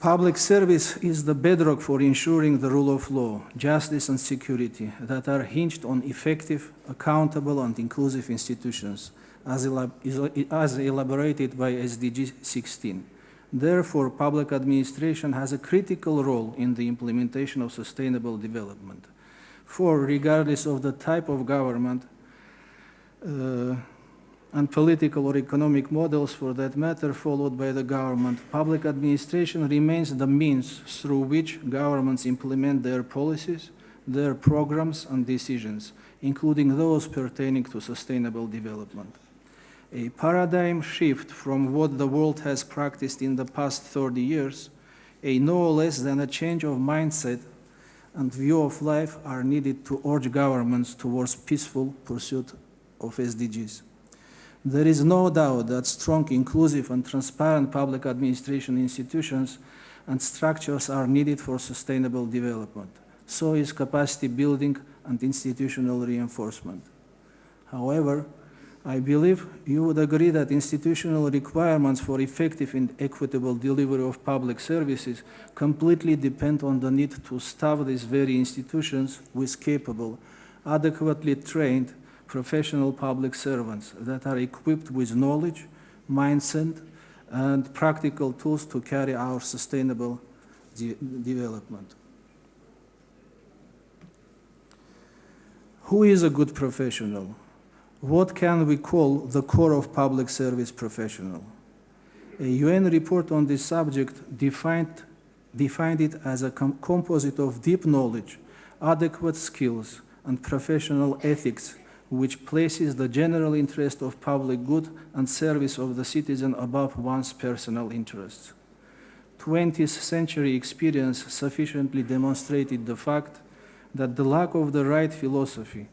Public service is the bedrock for ensuring the rule of law, justice and security that are hinged on effective, accountable and inclusive institutions, as elaborated by SDG 16. Therefore, public administration has a critical role in the implementation of sustainable development. For, regardless of the type of government and political or economic models for that matter followed by the government, public administration remains the means through which governments implement their policies, their programs and decisions, including those pertaining to sustainable development. A paradigm shift from what the world has practiced in the past 30 years, a no less than a change of mindset and view of life are needed to urge governments towards peaceful pursuit of SDGs. There is no doubt that strong, inclusive and transparent public administration institutions and structures are needed for sustainable development. So is capacity building and institutional reinforcement. However, I believe you would agree that institutional requirements for effective and equitable delivery of public services completely depend on the need to staff these very institutions with capable, adequately trained, professional public servants that are equipped with knowledge, mindset, and practical tools to carry our sustainable development. Who is a good professional? What can we call the core of public service professional? A UN report on this subject defined it as a composite of deep knowledge, adequate skills, and professional ethics, which places the general interest of public good and service of the citizen above one's personal interests. 20th century experience sufficiently demonstrated the fact that the lack of the right philosophy,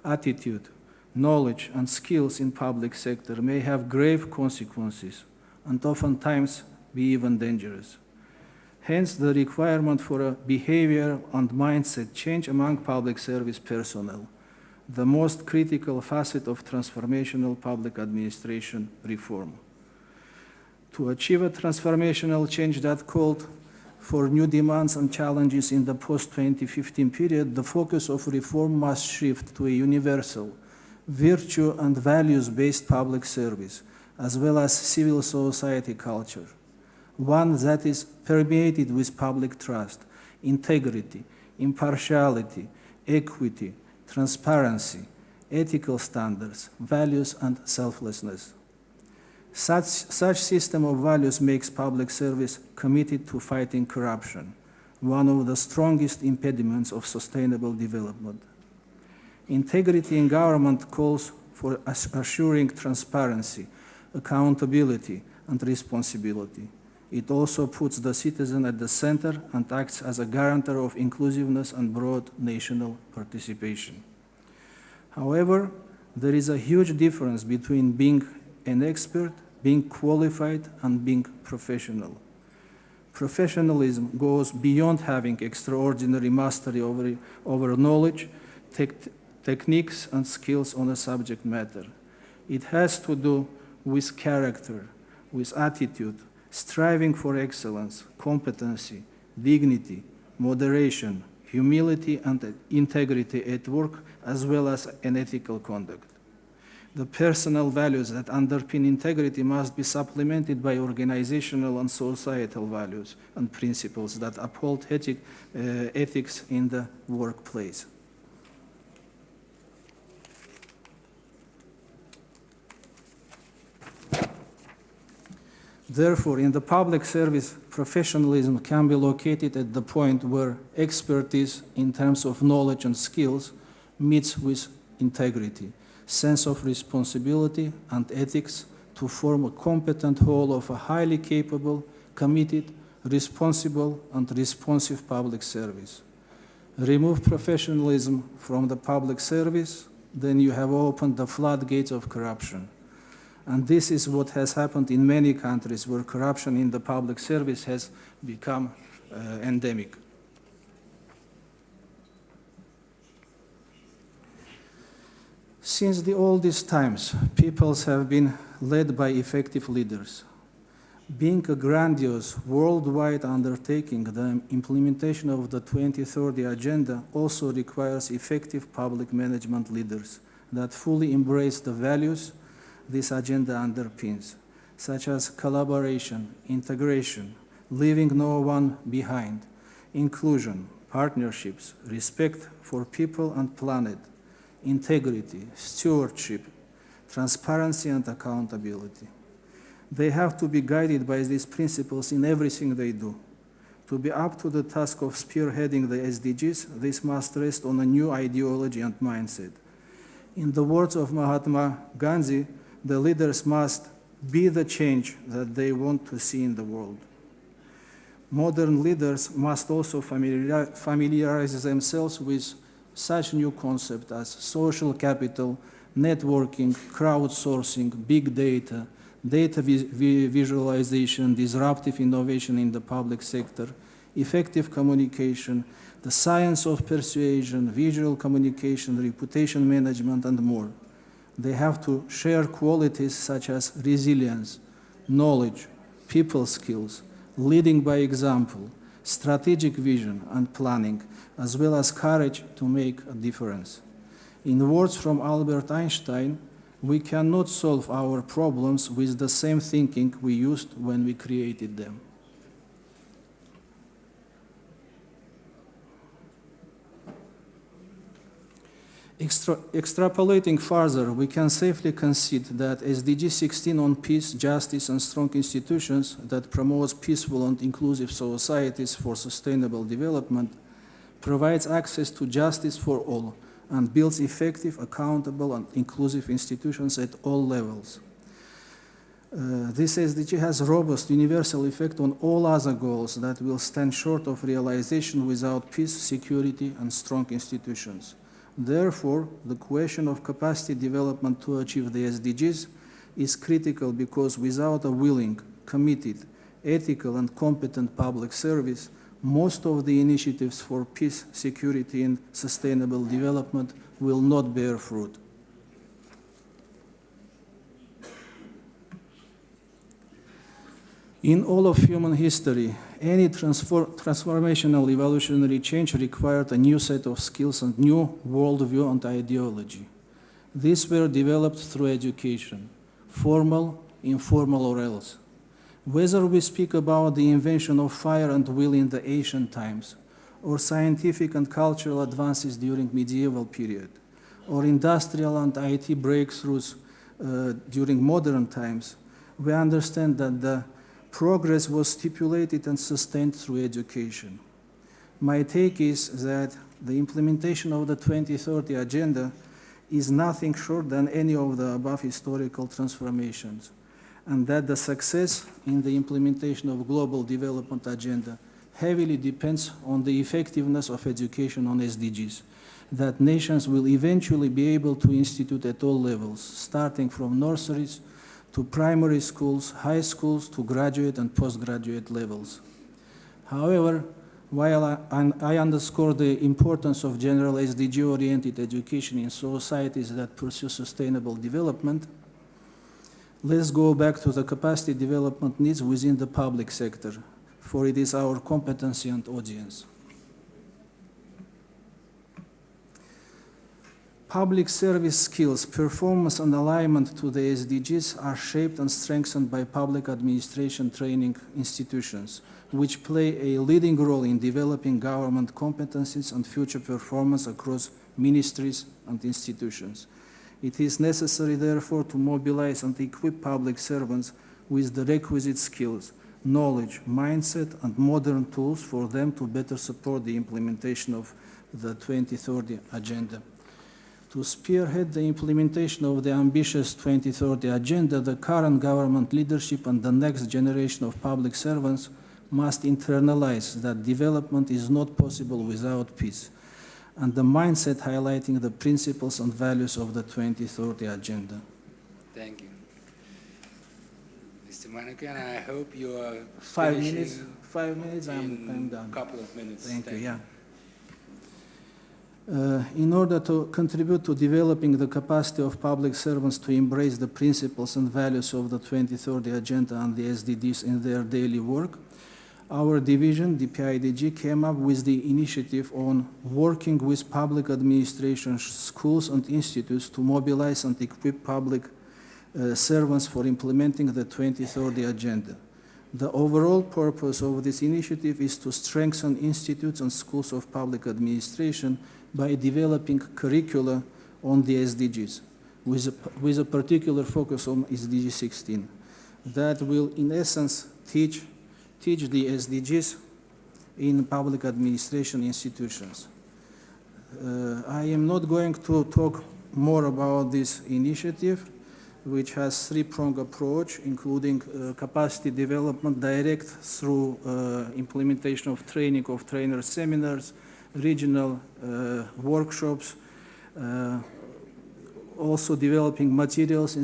attitude, knowledge, and skills in public sector may have grave consequences and oftentimes be even dangerous. Hence, the requirement for a behavior and mindset change among public service personnel, the most critical facet of transformational public administration reform. To achieve a transformational change that called for new demands and challenges in the post-2015 period, the focus of reform must shift to a universal, virtue and values-based public service, as well as civil society culture, one that is permeated with public trust, integrity, impartiality, equity, transparency, ethical standards, values, and selflessness. Such system of values makes public service committed to fighting corruption, one of the strongest impediments of sustainable development. Integrity in government calls for assuring transparency, accountability, and responsibility. It also puts the citizen at the center and acts as a guarantor of inclusiveness and broad national participation. However, there is a huge difference between being an expert, being qualified, and being professional. Professionalism goes beyond having extraordinary mastery over knowledge, techniques, and skills on a subject matter. It has to do with character, with attitude, striving for excellence, competency, dignity, moderation, humility, and integrity at work, as well as an ethical conduct. The personal values that underpin integrity must be supplemented by organizational and societal values and principles that uphold ethics in the workplace. Therefore, in the public service, professionalism can be located at the point where expertise in terms of knowledge and skills meets with integrity, sense of responsibility, and ethics to form a competent whole of a highly capable, committed, responsible, and responsive public service. Remove professionalism from the public service, then you have opened the floodgates of corruption. And this is what has happened in many countries where corruption in the public service has become endemic. Since the oldest times, peoples have been led by effective leaders. Being a grandiose worldwide undertaking, the implementation of the 2030 Agenda also requires effective public management leaders that fully embrace the values this agenda underpins, such as collaboration, integration, leaving no one behind, inclusion, partnerships, respect for people and planet, integrity, stewardship, transparency, and accountability. They have to be guided by these principles in everything they do. To be up to the task of spearheading the SDGs, this must rest on a new ideology and mindset. In the words of Mahatma Gandhi, the leaders must be the change that they want to see in the world. Modern leaders must also familiarize themselves with such new concepts as social capital, networking, crowdsourcing, big data, data visualization, disruptive innovation in the public sector, effective communication, the science of persuasion, visual communication, reputation management, and more. They have to share qualities such as resilience, knowledge, people skills, leading by example, strategic vision and planning, as well as courage to make a difference. In words from Albert Einstein, we cannot solve our problems with the same thinking we used when we created them. Extrapolating further, we can safely concede that SDG 16 on peace, justice, and strong institutions that promotes peaceful and inclusive societies for sustainable development provides access to justice for all and builds effective, accountable, and inclusive institutions at all levels. This SDG has a robust universal effect on all other goals that will stand short of realization without peace, security, and strong institutions. Therefore, the question of capacity development to achieve the SDGs is critical because without a willing, committed, ethical, and competent public service, most of the initiatives for peace, security, and sustainable development will not bear fruit. In all of human history, any transformational evolutionary change required a new set of skills and new worldview and ideology. These were developed through education, formal, informal, or else. Whether we speak about the invention of fire and wheel in the ancient times, or scientific and cultural advances during medieval period, or industrial and IT breakthroughs during modern times, we understand that the progress was stipulated and sustained through education. My take is that the implementation of the 2030 Agenda is nothing short than any of the above historical transformations, and that the success in the implementation of Global Development Agenda heavily depends on the effectiveness of education on SDGs, that nations will eventually be able to institute at all levels, starting from nurseries to primary schools, high schools, to graduate and postgraduate levels. However, while I underscore the importance of general SDG-oriented education in societies that pursue sustainable development, let's go back to the capacity development needs within the public sector, for it is our competency and audience. Public service skills, performance, and alignment to the SDGs are shaped and strengthened by public administration training institutions, which play a leading role in developing government competencies and future performance across ministries and institutions. It is necessary, therefore, to mobilize and equip public servants with the requisite skills, knowledge, mindset, and modern tools for them to better support the implementation of the 2030 Agenda. To spearhead the implementation of the ambitious 2030 Agenda, the current government leadership and the next generation of public servants must internalize that development is not possible without peace, and the mindset highlighting the principles and values of the 2030 Agenda. Thank you. Mr. Manakan, I hope you are 5 minutes. 5 minutes, I'm done. A couple of minutes. Thank you, yeah. In order to contribute to developing the capacity of public servants to embrace the principles and values of the 2030 Agenda and the SDGs in their daily work, our division, the PIDG, came up with the initiative on working with public administration, schools, and institutes to mobilize and equip public servants for implementing the 2030 Agenda. The overall purpose of this initiative is to strengthen institutes and schools of public administration by developing curricula on the SDGs, with a particular focus on SDG 16. That will, in essence, teach the SDGs in public administration institutions. I am not going to talk more about this initiative, which has three-pronged approach, including capacity development direct through implementation of training of trainer seminars, regional workshops, also developing materials,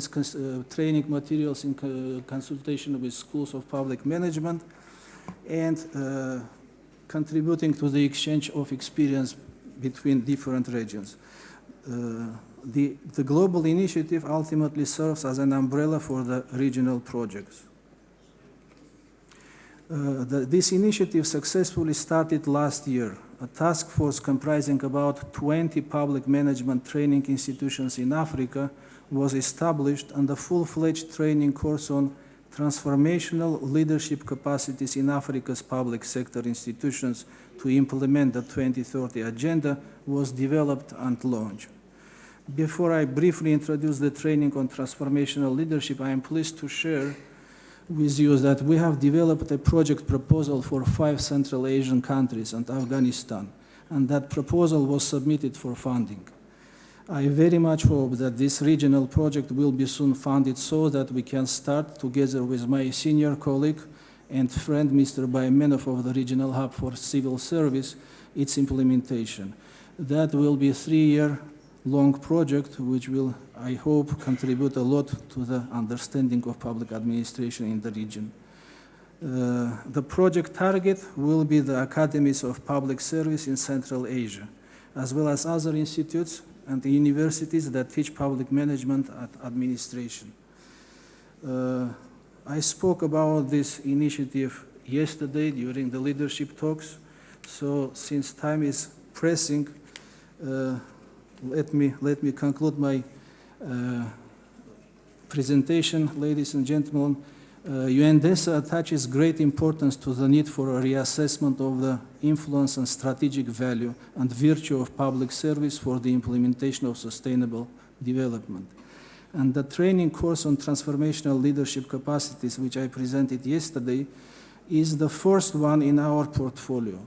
training materials in consultation with schools of public management, and contributing to the exchange of experience between different regions. The global initiative ultimately serves as an umbrella for the regional projects. This initiative successfully started last year. A task force comprising about 20 public management training institutions in Africa was established, and a full-fledged training course on transformational leadership capacities in Africa's public sector institutions to implement the 2030 Agenda was developed and launched. Before I briefly introduce the training on transformational leadership, I am pleased to share with you that we have developed a project proposal for 5 Central Asian countries and Afghanistan, and that proposal was submitted for funding. I very much hope that this regional project will be soon funded so that we can start, together with my senior colleague and friend Mr. Baymenov of the Regional Hub for Civil Service, its implementation. That will be a 3-year long project which will, I hope, contribute a lot to the understanding of public administration in the region. The project target will be the academies of public service in Central Asia, as well as other institutes and the universities that teach public management and administration. I spoke about this initiative yesterday during the leadership talks, so since time is pressing, let me conclude my presentation, ladies and gentlemen. UNDESA attaches great importance to the need for a reassessment of the influence and strategic value and virtue of public service for the implementation of sustainable development. And the training course on transformational leadership capacities, which I presented yesterday, is the first one in our portfolio.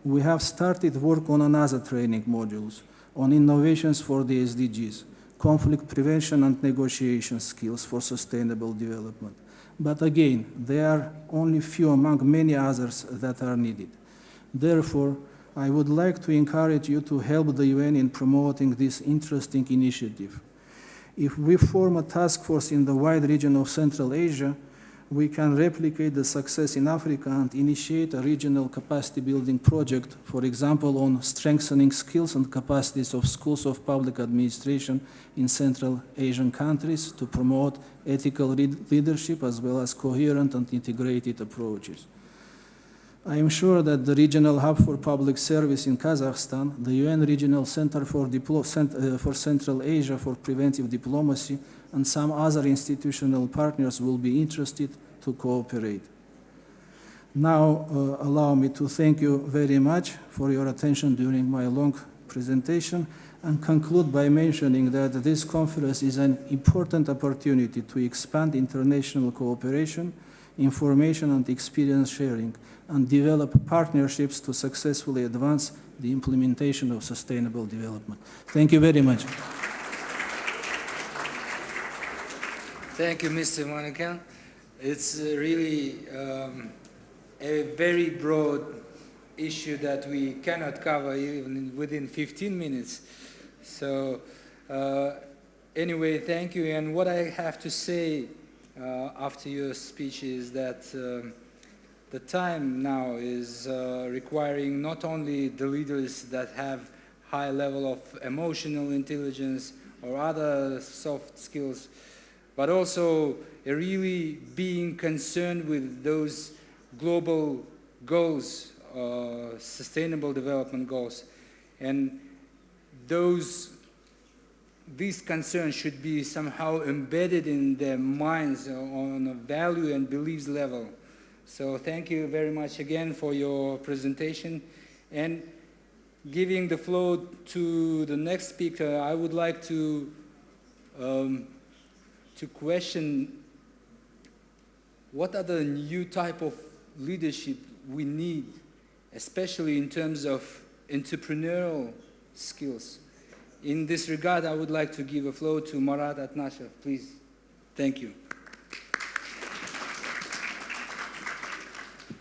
We have started work on another training modules on innovations for the SDGs, conflict prevention and negotiation skills for sustainable development. But again, there are only few among many others that are needed. Therefore, I would like to encourage you to help the UN in promoting this interesting initiative. If we form a task force in the wide region of Central Asia, we can replicate the success in Africa and initiate a regional capacity building project, for example, on strengthening skills and capacities of schools of public administration in Central Asian countries to promote ethical leadership as well as coherent and integrated approaches. I am sure that the Regional Hub for Public Service in Kazakhstan, the UN Regional Center for Central Asia for Preventive Diplomacy, and some other institutional partners will be interested to cooperate. Now, allow me to thank you very much for your attention during my long presentation and conclude by mentioning that this conference is an important opportunity to expand international cooperation, information and experience sharing, and develop partnerships to successfully advance the implementation of sustainable development. Thank you very much. Thank you, Mr. Monacan. It's really a very broad issue that we cannot cover even within 15 minutes. So anyway, thank you. And what I have to say after your speech is that the time now is requiring not only the leaders that have high level of emotional intelligence or other soft skills, but also really being concerned with those global goals, sustainable development goals. And these concerns should be somehow embedded in their minds on a value and beliefs level. So thank you very much again for your presentation. And giving the floor to the next speaker, I would like to question what are the new type of leadership we need, especially in terms of entrepreneurial skills. In this regard, I would like to give a floor to Marat Atnashev, please. Thank you.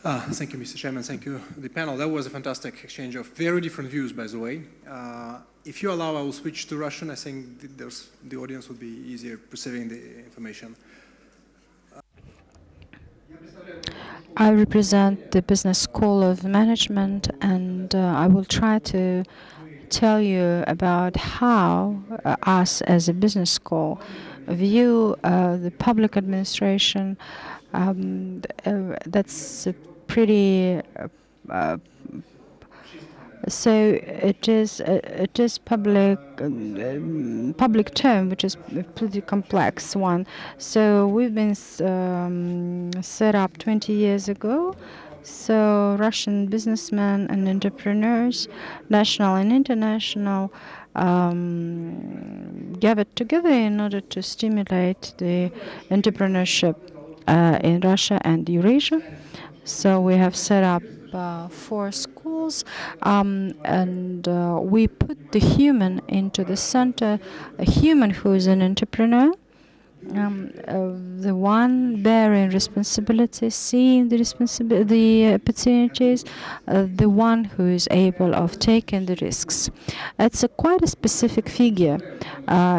Thank you, Mr. Chairman. Thank you, the panel. That was a fantastic exchange of very different views, by the way. If you allow, I will switch to Russian. I think the audience will be easier perceiving the information. I represent the Business School of Management, and I will try to tell you about how us as a business school view the public administration. That's a pretty so it is public term, which is a pretty complex one. So we've been set up 20 years ago. So Russian businessmen and entrepreneurs, national and international, gathered together in order to stimulate the entrepreneurship in Russia and Eurasia. So we have set up 4 schools, and we put the human into the center, a human who is an entrepreneur, the one bearing responsibility, seeing the opportunities, the one who is able of taking the risks. It's quite a specific figure.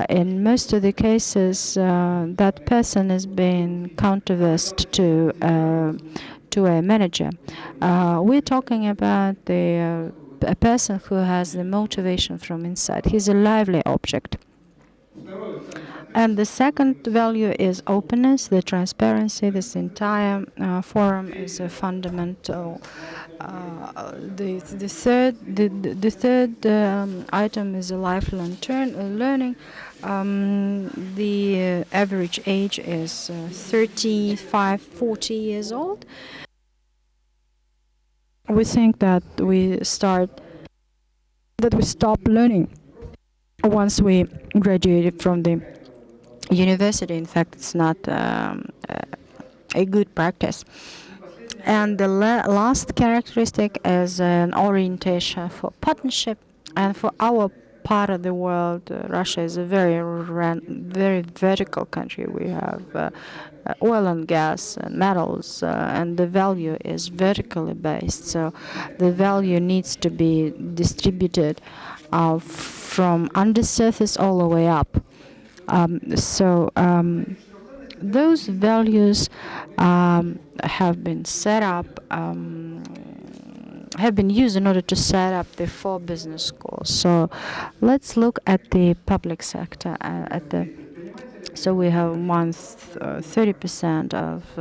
In most of the cases, that person is being counterversed to a manager. We're talking about a person who has the motivation from inside. He's a lively object. And the second value is openness, the transparency. This entire forum is a fundamental. The third item is a lifelong learning. The average age is 35, 40 years old. We think that we stop learning once we graduated from the university. In fact, it's not a good practice. And the last characteristic is an orientation for partnership. And for our part of the world, Russia is a very vertical country. We have oil and gas and metals, and the value is vertically based. So the value needs to be distributed from undersurface all the way up. Those values have been set up, have been used in order to set up the 4 business schools. So let's look at the public sector. So we have 30% of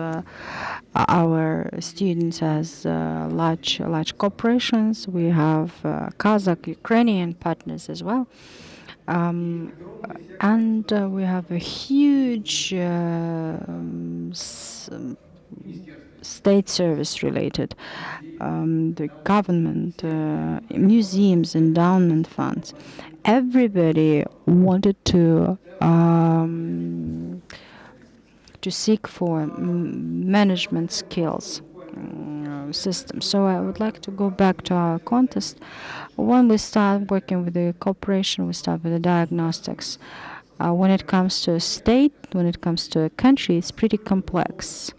our students as large corporations. We have Kazakh, Ukrainian partners as well. And we have a huge state service related, the government, museums, endowment funds. Everybody wanted to seek for management skills system. So I would like to go back to our context. When we start working with the corporation, we start with the diagnostics. When it comes to a state, when it comes to a country, it's pretty complex.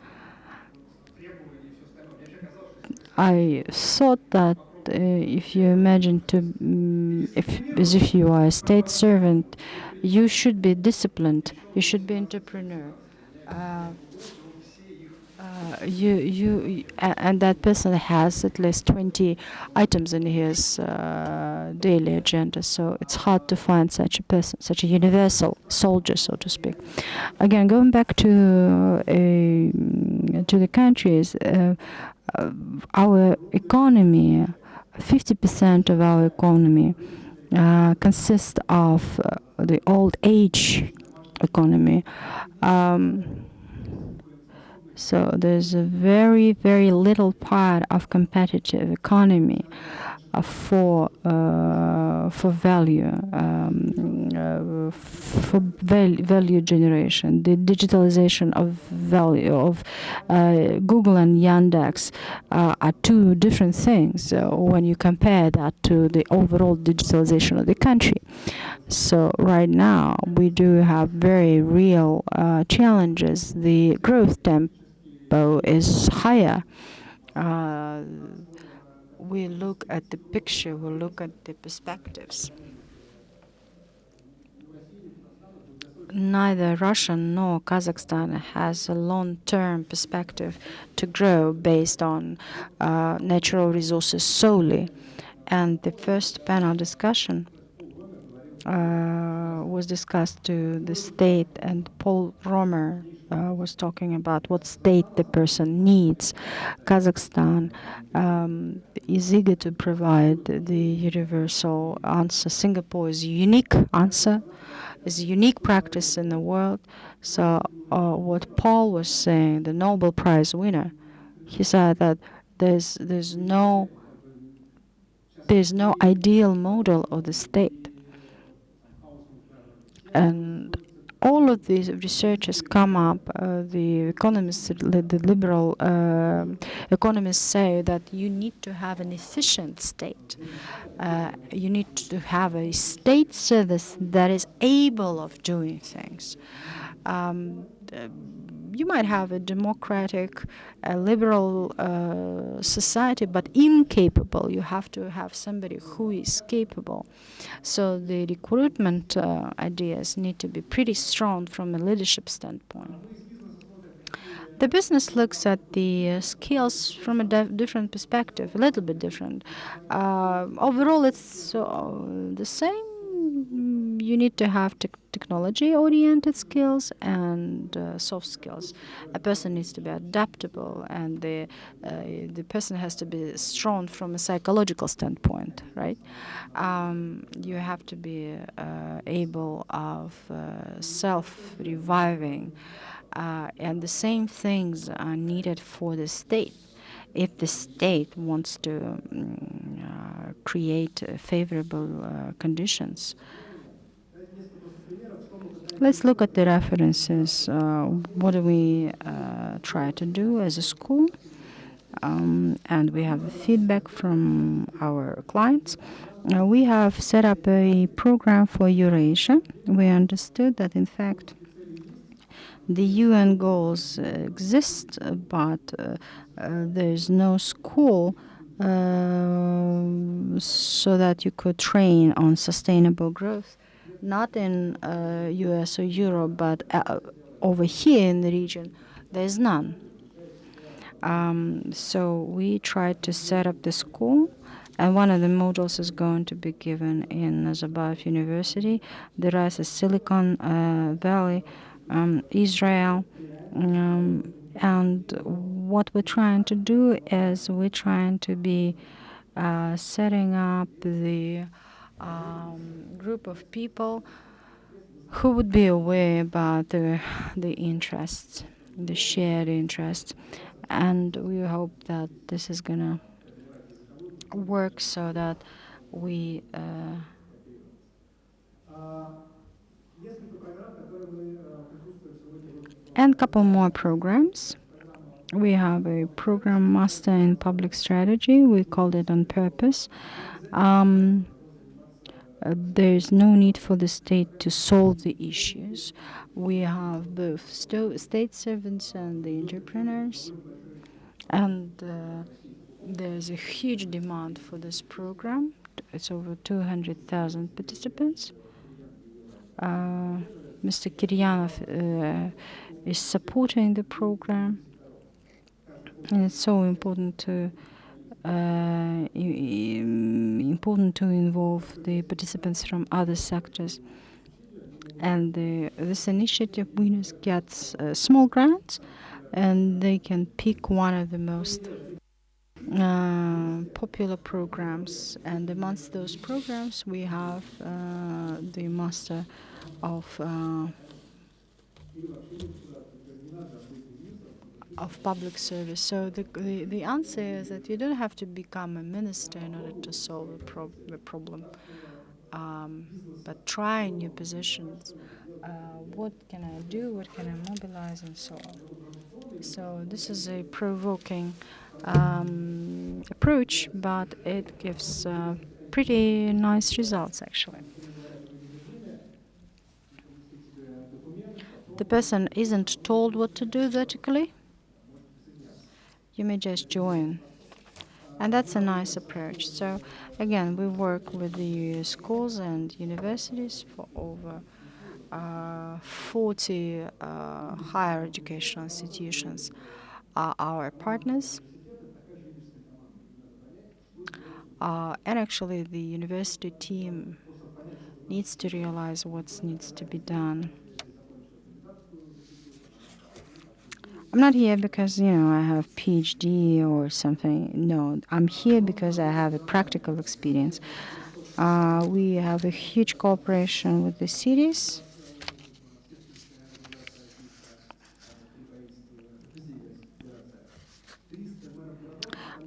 I thought that if you imagine as if you are a state servant, you should be disciplined. You should be entrepreneur. And that person has at least 20 items in his daily agenda. So it's hard to find such a person, such a universal soldier, so to speak. Again, going back to the countries, our economy, 50% of our economy consists of the old age economy. So there's a very, very little part of competitive economy for value, value generation. The digitalization of value of Google and Yandex are 2 different things when you compare that to the overall digitalization of the country. So right now we do have very real challenges. The growth tempo is higher. We look at the picture, we look at the perspectives. Neither Russia nor Kazakhstan has a long-term perspective to grow based on natural resources solely. And the first panel discussion was discussed to the state, and Paul Romer was talking about what state the person needs. Kazakhstan is eager to provide the universal answer. Singapore is a unique answer, is a unique practice in the world. So what Paul was saying, the Nobel Prize winner, he said that there's no ideal model of the state. And all of these researchers come up, the economists, the liberal economists say that you need to have an efficient state. You need to have a state service that is able of doing things. You might have a democratic, liberal society, but incapable. You have to have somebody who is capable. So the recruitment ideas need to be pretty strong from a leadership standpoint. The business looks at the skills from a different perspective, a little bit different. Overall, it's the same. You need to have technology-oriented skills and soft skills. A person needs to be adaptable, and the person has to be strong from a psychological standpoint, right? You have to be able of self-reviving. And the same things are needed for the state. If the state wants to create favorable conditions. Let's look at the references. What do we try to do as a school? And we have feedback from our clients. We have set up a program for Eurasia. We understood that, in fact, the UN goals exist, but there's no school so that you could train on sustainable growth, not in US or Europe, but over here in the region, there's none. So we tried to set up the school, and one of the modules is going to be given in Nazarbayev University. The rest is Silicon Valley, Israel, and what we're trying to do is we're trying to be setting up the group of people who would be aware about the interests, the shared interests, and we hope that this is gonna work so that we and a couple more programs. We have a program master in public strategy. We called it On Purpose. There is no need for the state to solve the issues. We have both state servants and the entrepreneurs. And there's a huge demand for this program. It's over 200,000 participants. Mr. Kiryanov is supporting the program. And it's so important to involve the participants from other sectors. And this initiative winners gets small grants, and they can pick one of the most popular programs. And amongst those programs, we have the Master of Public Service. So the answer is that you don't have to become a minister in order to solve a problem, but try new positions. What can I do? What can I mobilize, and so on. So this is a provoking approach, but it gives pretty nice results, actually. The person isn't told what to do vertically. You may just join. And that's a nice approach. So again, we work with the schools and universities for over 40 higher educational institutions are our partners. And actually, the university team needs to realize what needs to be done. I'm not here because, I have PhD or something. No, I'm here because I have a practical experience. We have a huge cooperation with the cities.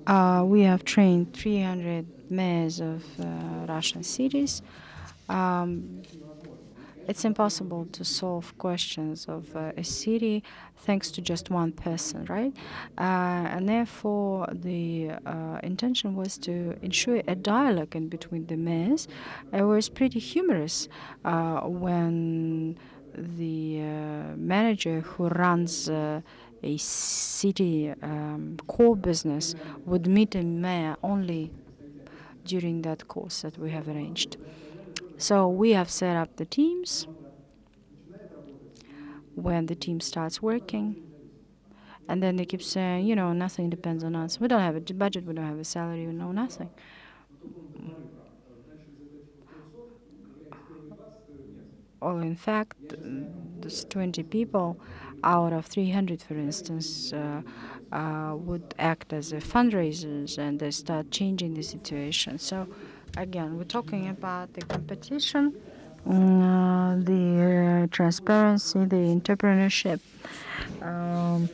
We have trained 300 mayors of Russian cities. It's impossible to solve questions of a city thanks to just one person, right? And therefore, the intention was to ensure a dialogue in between the mayors. It was pretty humorous when the manager who runs a city core business would meet a mayor only during that course that we have arranged. So we have set up the teams. When the team starts working, and then they keep saying, you know, nothing depends on us. We don't have a budget, we don't have a salary, we know nothing. Well, in fact, there's 20 people out of 300, for instance, would act as a fundraisers, and they start changing the situation. So, again, we're talking about the competition, the transparency, the entrepreneurship, and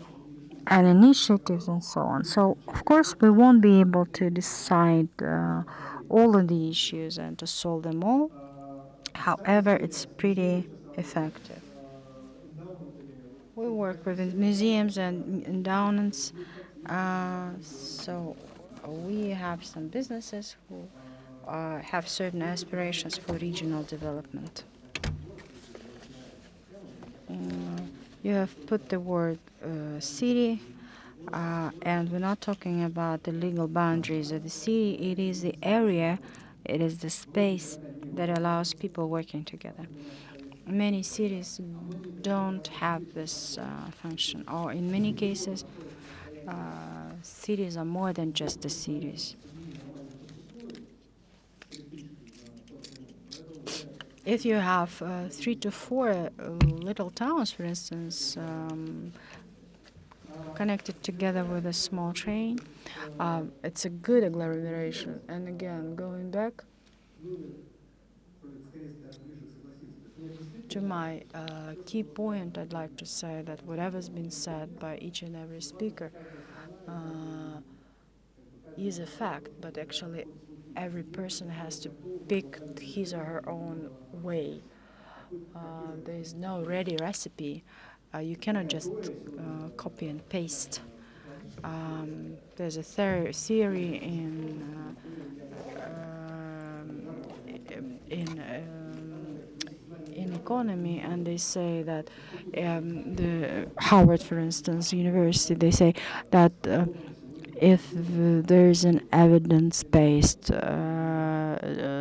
initiatives, and so on. So, of course, we won't be able to decide all of the issues and to solve them all. However, it's pretty effective. We work with museums and endowments, so we have some businesses who have certain aspirations for regional development. You have put the word city, and we're not talking about the legal boundaries of the city. It is the area, it is the space that allows people working together. Many cities don't have this function, or in many cases, cities are more than just the cities. If you have 3 to 4 little towns, for instance, connected together with a small train, it's a good agglomeration. And again, going back to my key point, I'd like to say that whatever's been said by each and every speaker is a fact, but actually every person has to pick his or her own way. There is no ready recipe. You cannot just copy and paste. There's a theory in economy, and they say that the Harvard, for instance, University, they say that if there's an evidence-based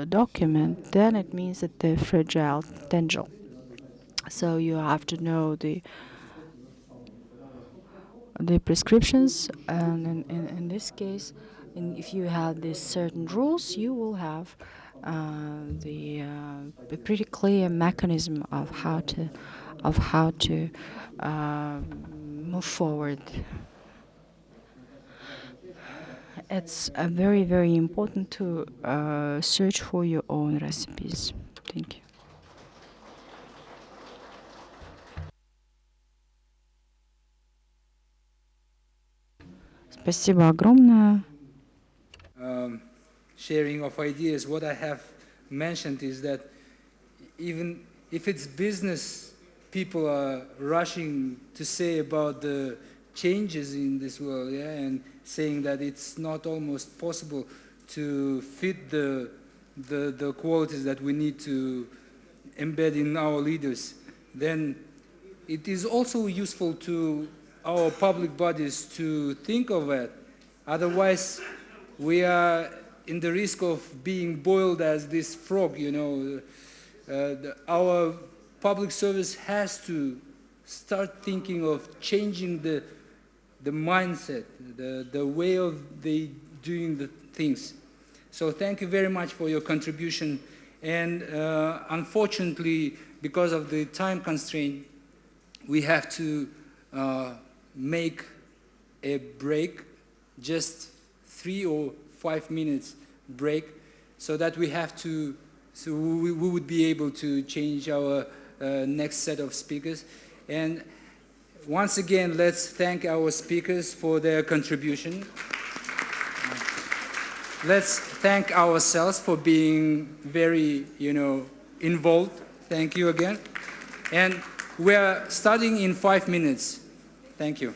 document, then it means that they're fragile, tangible. So you have to know the prescriptions, and in this case, if you have these certain rules, you will have a pretty clear mechanism of how to move forward. It's very, very important to search for your own recipes. Thank you. Спасибо огромное. Sharing of ideas, what I have mentioned is that even if it's business, people are rushing to say about the changes in this world, yeah, and saying that it's not almost possible to fit the qualities that we need to embed in our leaders, then it is also useful to our public bodies to think of it. Otherwise, we are in the risk of being boiled as this frog, you know. Our public service has to start thinking of changing the mindset, the way of doing the things. So thank you very much for your contribution. And unfortunately, because of the time constraint, we have to make a break, just 3 or 5 minutes break, so that we would be able to change our next set of speakers. And once again, let's thank our speakers for their contribution. Let's thank ourselves for being very, involved Thank you again. And we are starting in 5 minutes. Thank you.